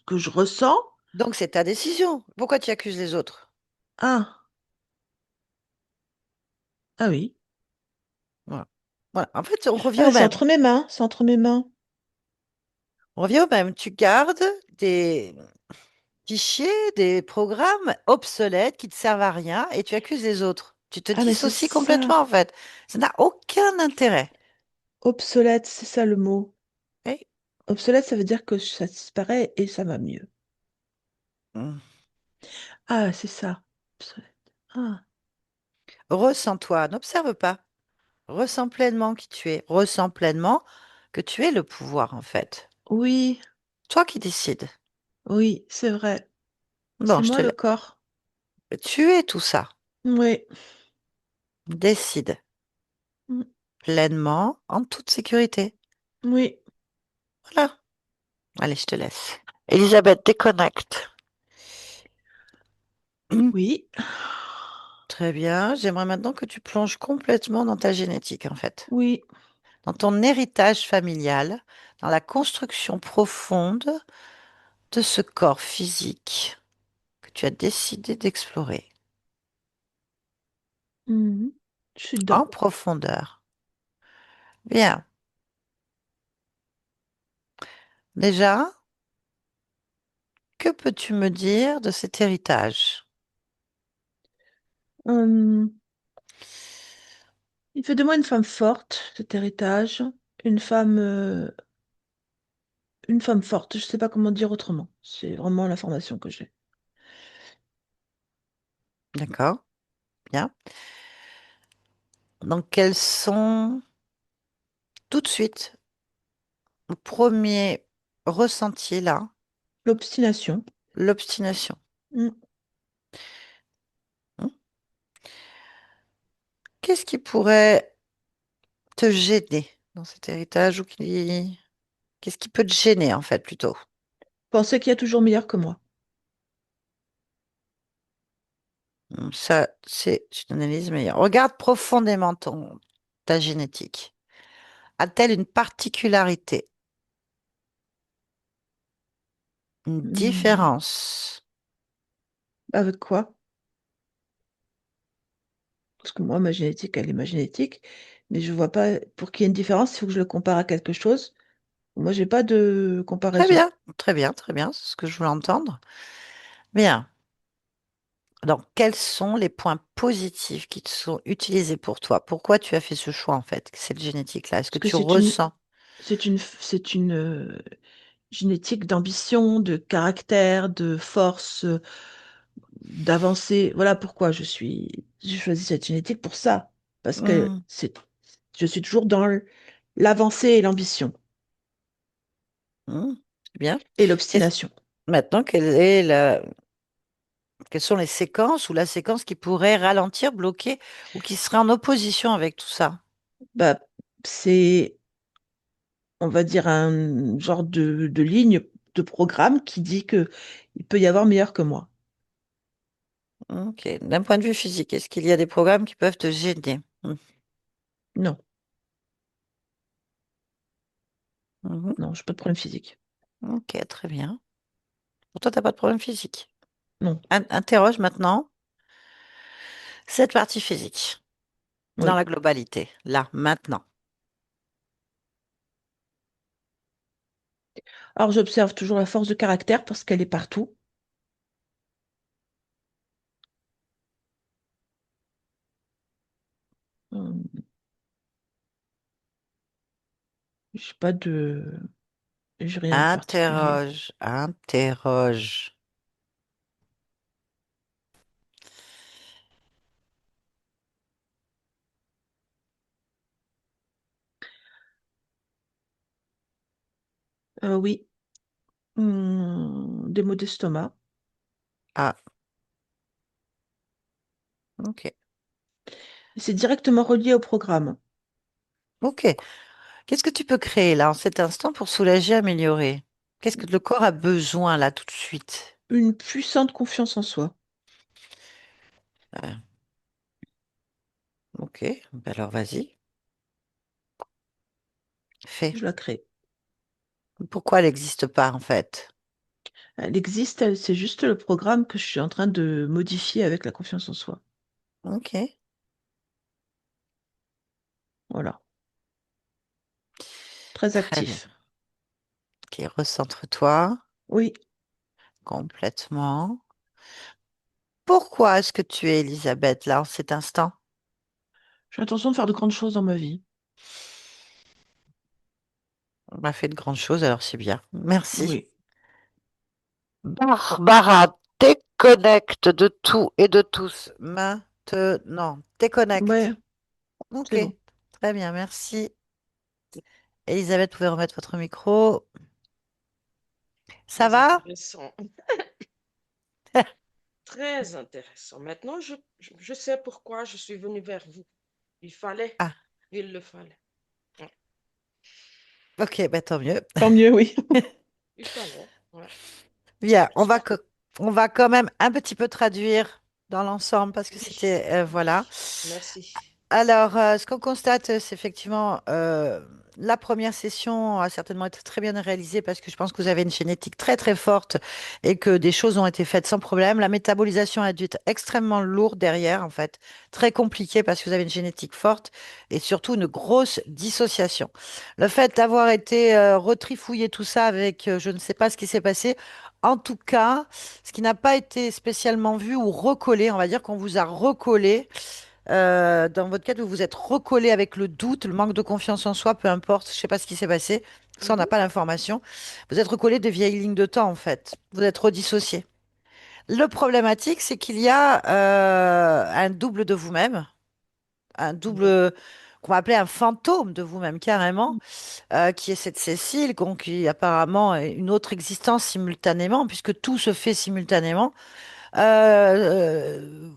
Speaker 3: que je ressens.
Speaker 1: Donc c'est ta décision. Pourquoi tu accuses les autres?
Speaker 3: Ah, ah oui.
Speaker 1: Voilà. Voilà. En fait, on revient
Speaker 3: Ah,
Speaker 1: au
Speaker 3: c'est
Speaker 1: même.
Speaker 3: entre mes mains, c'est entre mes mains.
Speaker 1: On revient au même. Tu gardes des fichiers, des programmes obsolètes qui ne servent à rien et tu accuses les autres. Tu te
Speaker 3: Ah, mais c'est
Speaker 1: dissocies
Speaker 3: ça.
Speaker 1: complètement, en fait. Ça n'a aucun intérêt.
Speaker 3: Obsolète, c'est ça le mot.
Speaker 1: Oui.
Speaker 3: Obsolète, ça veut dire que ça disparaît et ça va mieux.
Speaker 1: Mm.
Speaker 3: Ah, c'est ça. Obsolète. Ah,
Speaker 1: Ressens-toi, n'observe pas. Ressens pleinement qui tu es. Ressens pleinement que tu es le pouvoir en fait.
Speaker 3: Oui,
Speaker 1: Toi qui décides.
Speaker 3: oui, c'est vrai.
Speaker 1: Bon,
Speaker 3: C'est moi le corps.
Speaker 1: tu es tout ça.
Speaker 3: Oui,
Speaker 1: Décide
Speaker 3: mm,
Speaker 1: pleinement, en toute sécurité.
Speaker 3: oui,
Speaker 1: Voilà. Allez, je te laisse. Elisabeth, déconnecte.
Speaker 3: oui,
Speaker 1: Très bien. J'aimerais maintenant que tu plonges complètement dans ta génétique, en fait,
Speaker 3: oui.
Speaker 1: dans ton héritage familial, dans la construction profonde de ce corps physique que tu as décidé d'explorer
Speaker 3: Mhm. Je suis
Speaker 1: en
Speaker 3: dedans.
Speaker 1: profondeur. Bien. Déjà, que peux-tu me dire de cet héritage?
Speaker 3: Hum, il fait de moi une femme forte, cet héritage. Une femme, euh, une femme forte. Je sais pas comment dire autrement. C'est vraiment l'information que j'ai.
Speaker 1: D'accord? Bien. Donc, quels sont tout de suite le premier ressenti là,
Speaker 3: L'obstination.
Speaker 1: l'obstination.
Speaker 3: Mm.
Speaker 1: Hmm. Qu'est-ce qui pourrait te gêner dans cet héritage ou qu'est-ce qui peut te gêner en fait plutôt?
Speaker 3: Penser qu'il y a toujours meilleur que moi.
Speaker 1: Ça, c'est une analyse meilleure. Regarde profondément ta génétique. A-t-elle une particularité, une
Speaker 3: Mm.
Speaker 1: différence?
Speaker 3: Avec quoi? Parce que moi, ma génétique, elle est ma génétique. Mais je vois pas, pour qu'il y ait une différence, il faut que je le compare à quelque chose. Moi, j'ai pas de
Speaker 1: Très
Speaker 3: comparaison.
Speaker 1: bien, très bien, très bien, c'est ce que je voulais entendre. Bien. Donc, quels sont les points positifs qui te sont utilisés pour toi? Pourquoi tu as fait ce choix en fait, cette génétique-là? Est-ce que
Speaker 3: Parce que
Speaker 1: tu ressens?
Speaker 3: c'est une génétique d'ambition, de caractère, de force, d'avancer. Voilà pourquoi j'ai choisi cette génétique pour ça. Parce que
Speaker 1: Hmm,
Speaker 3: je suis toujours dans l'avancée et l'ambition
Speaker 1: hmm, c'est bien.
Speaker 3: et
Speaker 1: Qu'est-ce-
Speaker 3: l'obstination.
Speaker 1: Maintenant, quelles sont les séquences ou la séquence qui pourrait ralentir, bloquer ou qui serait en opposition avec tout ça?
Speaker 3: Bah, c'est, on va dire, un genre de ligne de programme qui dit que il peut y avoir meilleur que moi.
Speaker 1: Ok. D'un point de vue physique, est-ce qu'il y a des programmes qui peuvent te gêner?
Speaker 3: Non,
Speaker 1: Mhm.
Speaker 3: non, j'ai pas de problème physique.
Speaker 1: Ok, très bien. Pour toi, tu n'as pas de problème physique.
Speaker 3: Non,
Speaker 1: Interroge maintenant cette partie physique dans
Speaker 3: oui.
Speaker 1: la globalité, là, maintenant.
Speaker 3: Alors j'observe toujours la force de caractère parce qu'elle est partout. Hum, J'ai pas de, j'ai rien de particulier.
Speaker 1: Interroge, interroge.
Speaker 3: Oui, des maux d'estomac.
Speaker 1: Ah, ok.
Speaker 3: C'est directement relié au programme.
Speaker 1: Ok. Qu'est-ce que tu peux créer là, en cet instant, pour soulager, améliorer? Qu'est-ce que le corps a besoin là, tout de suite?
Speaker 3: Une puissante confiance en soi.
Speaker 1: Ah, ok. Ben alors, vas-y, fais.
Speaker 3: Je la crée.
Speaker 1: Pourquoi elle n'existe pas, en fait?
Speaker 3: Elle existe, c'est juste le programme que je suis en train de modifier avec la confiance en soi.
Speaker 1: Ok.
Speaker 3: Voilà. Très
Speaker 1: Très bien.
Speaker 3: actif.
Speaker 1: Ok, recentre-toi
Speaker 3: Oui,
Speaker 1: complètement. Pourquoi est-ce que tu es Elisabeth là, en cet instant?
Speaker 3: j'ai l'intention de faire de grandes choses dans ma vie.
Speaker 1: On m'a fait de grandes choses, alors c'est bien. Merci.
Speaker 3: Oui.
Speaker 1: Barbara, déconnecte de tout et de tous maintenant.
Speaker 3: Ouais,
Speaker 1: Déconnecte.
Speaker 3: c'est
Speaker 1: Ok,
Speaker 3: bon.
Speaker 1: très bien, merci. Elisabeth, vous pouvez remettre votre micro. Ça
Speaker 2: Très
Speaker 1: va?
Speaker 2: intéressant. Très intéressant. Maintenant, je sais pourquoi je suis venue vers vous. Il fallait,
Speaker 1: Ah,
Speaker 2: il le fallait. Ouais,
Speaker 1: ok, bah, tant mieux.
Speaker 3: Tant mieux, oui.
Speaker 2: il fallait. Ouais.
Speaker 1: Bien,
Speaker 2: J'espère que
Speaker 1: on va quand même un petit peu traduire dans l'ensemble parce que
Speaker 2: oui,
Speaker 1: c'était, voilà.
Speaker 2: oui. Merci.
Speaker 1: Alors, ce qu'on constate, c'est effectivement la première session a certainement été très bien réalisée parce que je pense que vous avez une génétique très très forte et que des choses ont été faites sans problème. La métabolisation a dû être extrêmement lourde derrière, en fait, très compliquée parce que vous avez une génétique forte et surtout une grosse dissociation. Le fait d'avoir été retrifouillé tout ça avec, je ne sais pas ce qui s'est passé. En tout cas, ce qui n'a pas été spécialement vu ou recollé, on va dire qu'on vous a recollé dans votre cas, vous vous êtes recollé avec le doute, le manque de confiance en soi, peu importe, je ne sais pas ce qui s'est passé, ça on n'a
Speaker 2: Mhm.
Speaker 1: pas l'information. Vous êtes recollé de vieilles lignes de temps en fait, vous êtes redissocié. Le problématique, c'est qu'il y a un double de vous-même, un
Speaker 2: Oui.
Speaker 1: double qu'on va appeler un fantôme de vous-même carrément, qui est cette Cécile, qui apparemment est une autre existence simultanément, puisque tout se fait simultanément. euh,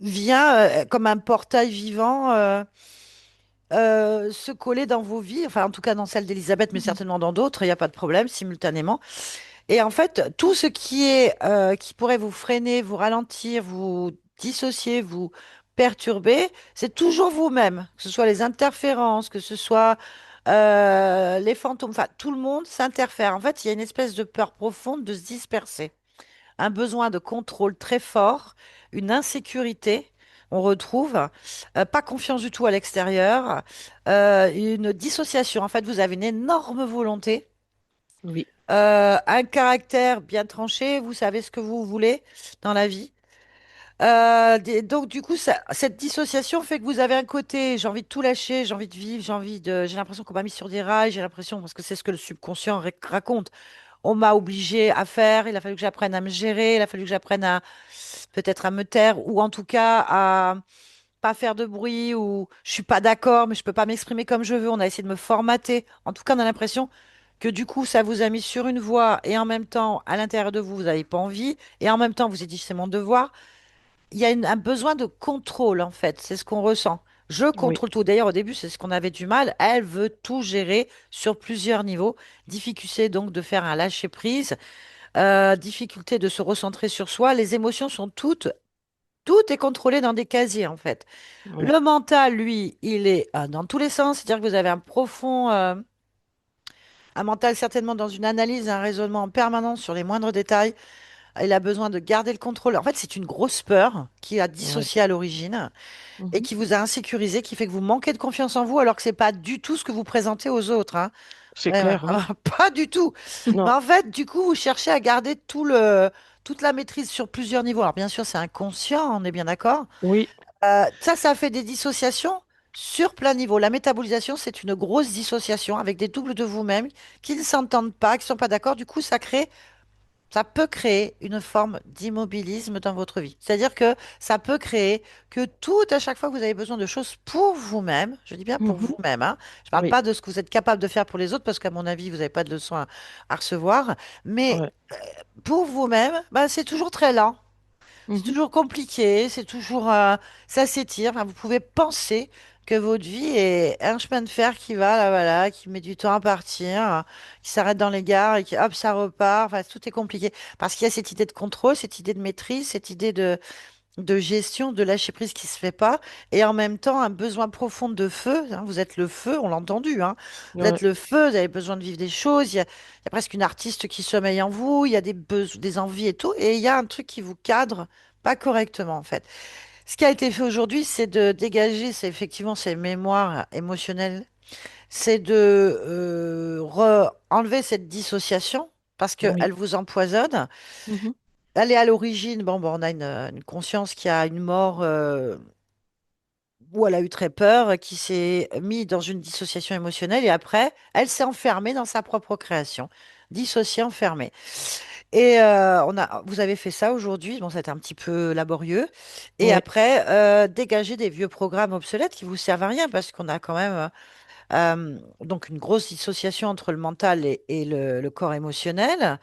Speaker 1: Vient comme un portail vivant se coller dans vos vies, enfin en tout cas dans celle d'Elisabeth, mais
Speaker 3: Mhm.
Speaker 1: certainement dans d'autres, il n'y a pas de problème, simultanément. Et en fait, tout ce qui est qui pourrait vous freiner, vous ralentir, vous dissocier, vous perturber, c'est toujours vous-même, que ce soit les interférences, que ce soit les fantômes, enfin tout le monde s'interfère. En fait, il y a une espèce de peur profonde de se disperser, un besoin de contrôle très fort, une insécurité, on retrouve, pas confiance du tout à l'extérieur, une dissociation. En fait, vous avez une énorme volonté,
Speaker 2: Oui.
Speaker 1: un caractère bien tranché, vous savez ce que vous voulez dans la vie. Donc du coup, cette dissociation fait que vous avez un côté, j'ai envie de tout lâcher, j'ai envie de vivre, j'ai l'impression qu'on m'a mis sur des rails, j'ai l'impression, parce que c'est ce que le subconscient raconte, on m'a obligé à faire, il a fallu que j'apprenne à me gérer, il a fallu que j'apprenne à peut-être à me taire ou en tout cas à pas faire de bruit ou je suis pas d'accord mais je peux pas m'exprimer comme je veux. On a essayé de me formater. En tout cas, on a l'impression que du coup, ça vous a mis sur une voie et en même temps, à l'intérieur de vous, vous n'avez pas envie et en même temps, vous avez dit c'est mon devoir. Il y a un besoin de contrôle en fait, c'est ce qu'on ressent. Je
Speaker 2: Oui.
Speaker 1: contrôle tout. D'ailleurs, au début, c'est ce qu'on avait du mal. Elle veut tout gérer sur plusieurs niveaux. Difficulté donc de faire un lâcher prise, difficulté de se recentrer sur soi. Les émotions sont tout est contrôlé dans des casiers en fait.
Speaker 2: Oui.
Speaker 1: Le mental, lui, il est dans tous les sens, c'est-à-dire que vous avez un profond, un mental certainement dans une analyse, un raisonnement en permanence sur les moindres détails. Il a besoin de garder le contrôle. En fait, c'est une grosse peur qui a
Speaker 2: Oui.
Speaker 1: dissocié à l'origine et
Speaker 2: Mhm.
Speaker 1: qui vous a insécurisé, qui fait que vous manquez de confiance en vous alors que c'est pas du tout ce que vous présentez aux autres, hein.
Speaker 2: C'est clair, oui.
Speaker 1: Pas du tout. Mais
Speaker 2: Non.
Speaker 1: en fait, du coup, vous cherchez à garder toute la maîtrise sur plusieurs niveaux. Alors bien sûr, c'est inconscient, on est bien d'accord.
Speaker 2: Oui.
Speaker 1: Ça fait des dissociations sur plein niveau. La métabolisation, c'est une grosse dissociation avec des doubles de vous-même qui ne s'entendent pas, qui ne sont pas d'accord. Du coup, ça peut créer une forme d'immobilisme dans votre vie. C'est-à-dire que ça peut créer que tout à chaque fois que vous avez besoin de choses pour vous-même, je dis bien pour
Speaker 2: Mhm.
Speaker 1: vous-même, hein. Je ne parle
Speaker 2: Oui.
Speaker 1: pas de ce que vous êtes capable de faire pour les autres parce qu'à mon avis, vous n'avez pas de leçons à recevoir, mais
Speaker 2: Ouais.
Speaker 1: pour vous-même, bah, c'est toujours très lent. C'est
Speaker 2: Mhm.
Speaker 1: toujours compliqué, c'est toujours, ça s'étire. Enfin, vous pouvez penser que votre vie est un chemin de fer qui va, là, voilà, qui met du temps à partir, qui s'arrête dans les gares et qui, hop, ça repart. Enfin, tout est compliqué. Parce qu'il y a cette idée de contrôle, cette idée de maîtrise, cette idée de gestion, de lâcher prise qui se fait pas, et en même temps un besoin profond de feu, hein. Vous êtes le feu, on l'a entendu, hein. Vous êtes
Speaker 2: Ouais.
Speaker 1: le feu, vous avez besoin de vivre des choses. Il y a presque une artiste qui sommeille en vous. Il y a des envies et tout, et il y a un truc qui vous cadre pas correctement en fait. Ce qui a été fait aujourd'hui, c'est de dégager, c'est effectivement ces mémoires émotionnelles, c'est de enlever cette dissociation parce
Speaker 2: Oui.
Speaker 1: qu'elle vous empoisonne.
Speaker 2: Mhm.
Speaker 1: Elle est à l'origine, bon, on a une conscience qui a une mort où elle a eu très peur, qui s'est mise dans une dissociation émotionnelle et après, elle s'est enfermée dans sa propre création, dissociée, enfermée. Et vous avez fait ça aujourd'hui. Bon, c'était un petit peu laborieux. Et
Speaker 2: Oui,
Speaker 1: après, dégager des vieux programmes obsolètes qui vous servent à rien parce qu'on a quand même donc une grosse dissociation entre le mental et le corps émotionnel.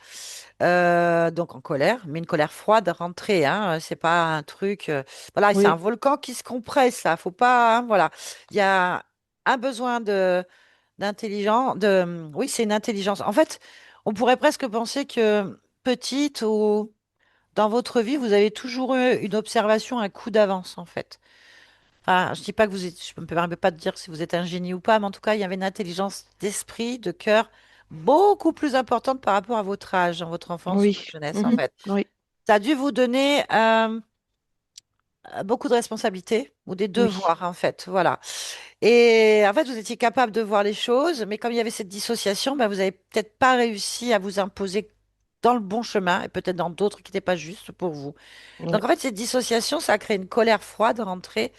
Speaker 1: Donc en colère, mais une colère froide rentrée, hein, c'est pas un truc. Voilà, c'est un
Speaker 2: oui,
Speaker 1: volcan qui se compresse, là. Faut pas, hein, voilà. Il y a un besoin de d'intelligence, oui, c'est une intelligence. En fait, on pourrait presque penser que petite ou dans votre vie, vous avez toujours eu une observation, un coup d'avance, en fait. Enfin, je dis pas que vous êtes, je ne me permets pas de dire si vous êtes un génie ou pas, mais en tout cas, il y avait une intelligence d'esprit, de cœur beaucoup plus importante par rapport à votre âge, dans votre enfance ou
Speaker 2: oui,
Speaker 1: votre jeunesse, en
Speaker 2: mhm,
Speaker 1: fait.
Speaker 2: oui,
Speaker 1: Ça a dû vous donner beaucoup de responsabilités ou des
Speaker 2: oui,
Speaker 1: devoirs, en fait. Voilà. Et en fait, vous étiez capable de voir les choses, mais comme il y avait cette dissociation, ben, vous n'avez peut-être pas réussi à vous imposer dans le bon chemin et peut-être dans d'autres qui n'étaient pas justes pour vous.
Speaker 2: oui,
Speaker 1: Donc en fait, cette dissociation, ça a créé une colère froide rentrée,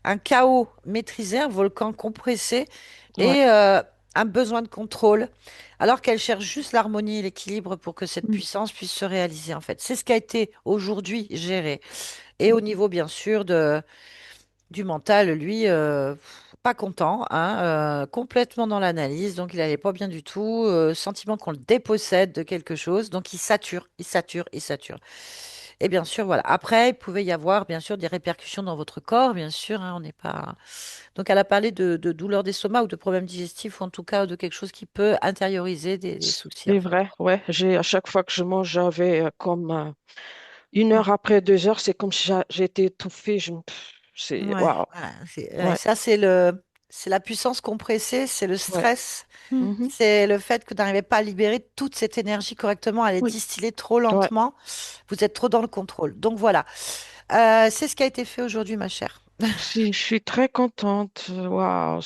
Speaker 1: un chaos maîtrisé, un volcan compressé
Speaker 2: ouais,
Speaker 1: et un besoin de contrôle, alors qu'elle cherche juste l'harmonie et l'équilibre pour que cette
Speaker 2: mm,
Speaker 1: puissance puisse se réaliser en fait. C'est ce qui a été aujourd'hui géré. Et au niveau bien sûr du mental, lui, pas content, hein, complètement dans l'analyse, donc il n'allait pas bien du tout, sentiment qu'on le dépossède de quelque chose, donc il sature, il sature, il sature. Et bien sûr, voilà. Après, il pouvait y avoir, bien sûr, des répercussions dans votre corps, bien sûr, hein, on n'est pas. Donc, elle a parlé de douleurs d'estomac ou de problèmes digestifs, ou en tout cas de quelque chose qui peut intérioriser des soucis, en
Speaker 2: c'est
Speaker 1: fait.
Speaker 2: vrai, ouais. À chaque fois que je mange, j'avais comme une
Speaker 1: Mm.
Speaker 2: heure après, 2 heures, c'est comme si j'étais étouffée. C'est,
Speaker 1: Ouais,
Speaker 2: waouh,
Speaker 1: voilà, ouais,
Speaker 2: ouais,
Speaker 1: ça, c'est la puissance compressée, c'est le
Speaker 2: ouais,
Speaker 1: stress,
Speaker 2: mhm,
Speaker 1: c'est le fait que vous n'arrivez pas à libérer toute cette énergie correctement, elle est
Speaker 2: oui,
Speaker 1: distillée trop
Speaker 2: ouais.
Speaker 1: lentement, vous êtes trop dans le contrôle. Donc voilà. C'est ce qui a été fait aujourd'hui, ma chère.
Speaker 2: Si, je suis très contente. Waouh,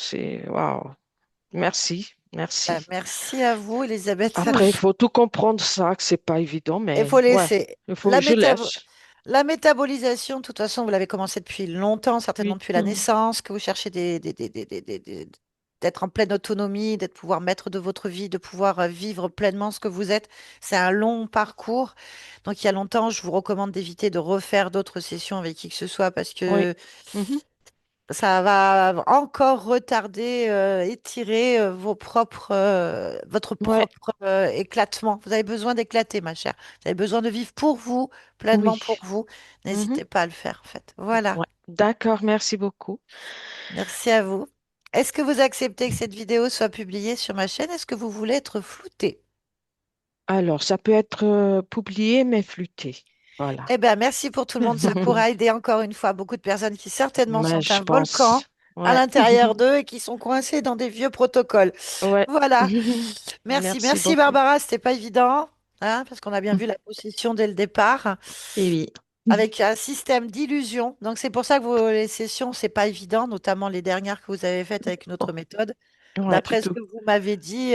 Speaker 2: waouh. Merci, merci.
Speaker 1: Merci à vous, Elisabeth.
Speaker 2: Après, il faut tout comprendre ça, que c'est pas évident,
Speaker 1: Il
Speaker 2: mais
Speaker 1: faut
Speaker 2: ouais,
Speaker 1: laisser.
Speaker 2: il faut,
Speaker 1: La
Speaker 2: je
Speaker 1: métab-
Speaker 2: laisse.
Speaker 1: la métabolisation, de toute façon, vous l'avez commencé depuis longtemps, certainement
Speaker 2: Oui,
Speaker 1: depuis la naissance, que vous cherchez d'être en pleine autonomie, d'être pouvoir maître de votre vie, de pouvoir vivre pleinement ce que vous êtes. C'est un long parcours. Donc, il y a longtemps, je vous recommande d'éviter de refaire d'autres sessions avec qui que ce soit parce
Speaker 2: oui,
Speaker 1: que
Speaker 2: mhm,
Speaker 1: ça va encore retarder, étirer votre
Speaker 2: ouais,
Speaker 1: propre éclatement. Vous avez besoin d'éclater, ma chère. Vous avez besoin de vivre pour vous, pleinement
Speaker 2: oui,
Speaker 1: pour vous.
Speaker 2: mhm,
Speaker 1: N'hésitez pas à le faire, en fait. Voilà.
Speaker 2: ouais. D'accord, merci beaucoup.
Speaker 1: Merci à vous. Est-ce que vous acceptez que cette vidéo soit publiée sur ma chaîne? Est-ce que vous voulez être flouté?
Speaker 2: Alors, ça peut être publié, mais flûté. Voilà.
Speaker 1: Eh bien, merci pour tout le monde. Ça pourra aider encore une fois beaucoup de personnes qui certainement
Speaker 2: Mais
Speaker 1: sont
Speaker 2: je
Speaker 1: un volcan
Speaker 2: pense,
Speaker 1: à
Speaker 2: ouais,
Speaker 1: l'intérieur d'eux et qui sont coincés dans des vieux protocoles.
Speaker 2: ouais.
Speaker 1: Voilà. Merci,
Speaker 2: Merci
Speaker 1: merci
Speaker 2: beaucoup.
Speaker 1: Barbara, c'était pas évident, hein, parce qu'on a bien vu la possession dès le départ,
Speaker 3: Et oui.
Speaker 1: avec un système d'illusion. Donc c'est pour ça que les sessions, c'est pas évident, notamment les dernières que vous avez faites avec une autre méthode.
Speaker 2: Ouais, du
Speaker 1: D'après ce
Speaker 2: tout.
Speaker 1: que vous m'avez dit,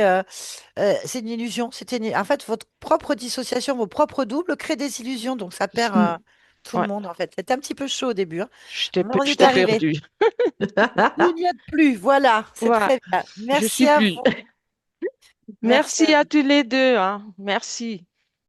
Speaker 1: c'est une illusion. En fait, votre propre dissociation, vos propres doubles créent des illusions, donc ça perd
Speaker 2: Mm,
Speaker 1: tout le
Speaker 2: ouais,
Speaker 1: monde en fait. C'était un petit peu chaud au début, hein. Mais on y est
Speaker 2: j'étais
Speaker 1: arrivé.
Speaker 2: perdue.
Speaker 1: Vous n'y êtes plus, voilà, c'est
Speaker 2: Ouais,
Speaker 1: très bien.
Speaker 2: je
Speaker 1: Merci
Speaker 2: suis
Speaker 1: à
Speaker 2: plus.
Speaker 1: vous. Merci
Speaker 2: Merci
Speaker 1: à
Speaker 2: à
Speaker 1: vous.
Speaker 2: tous les deux, hein. Merci.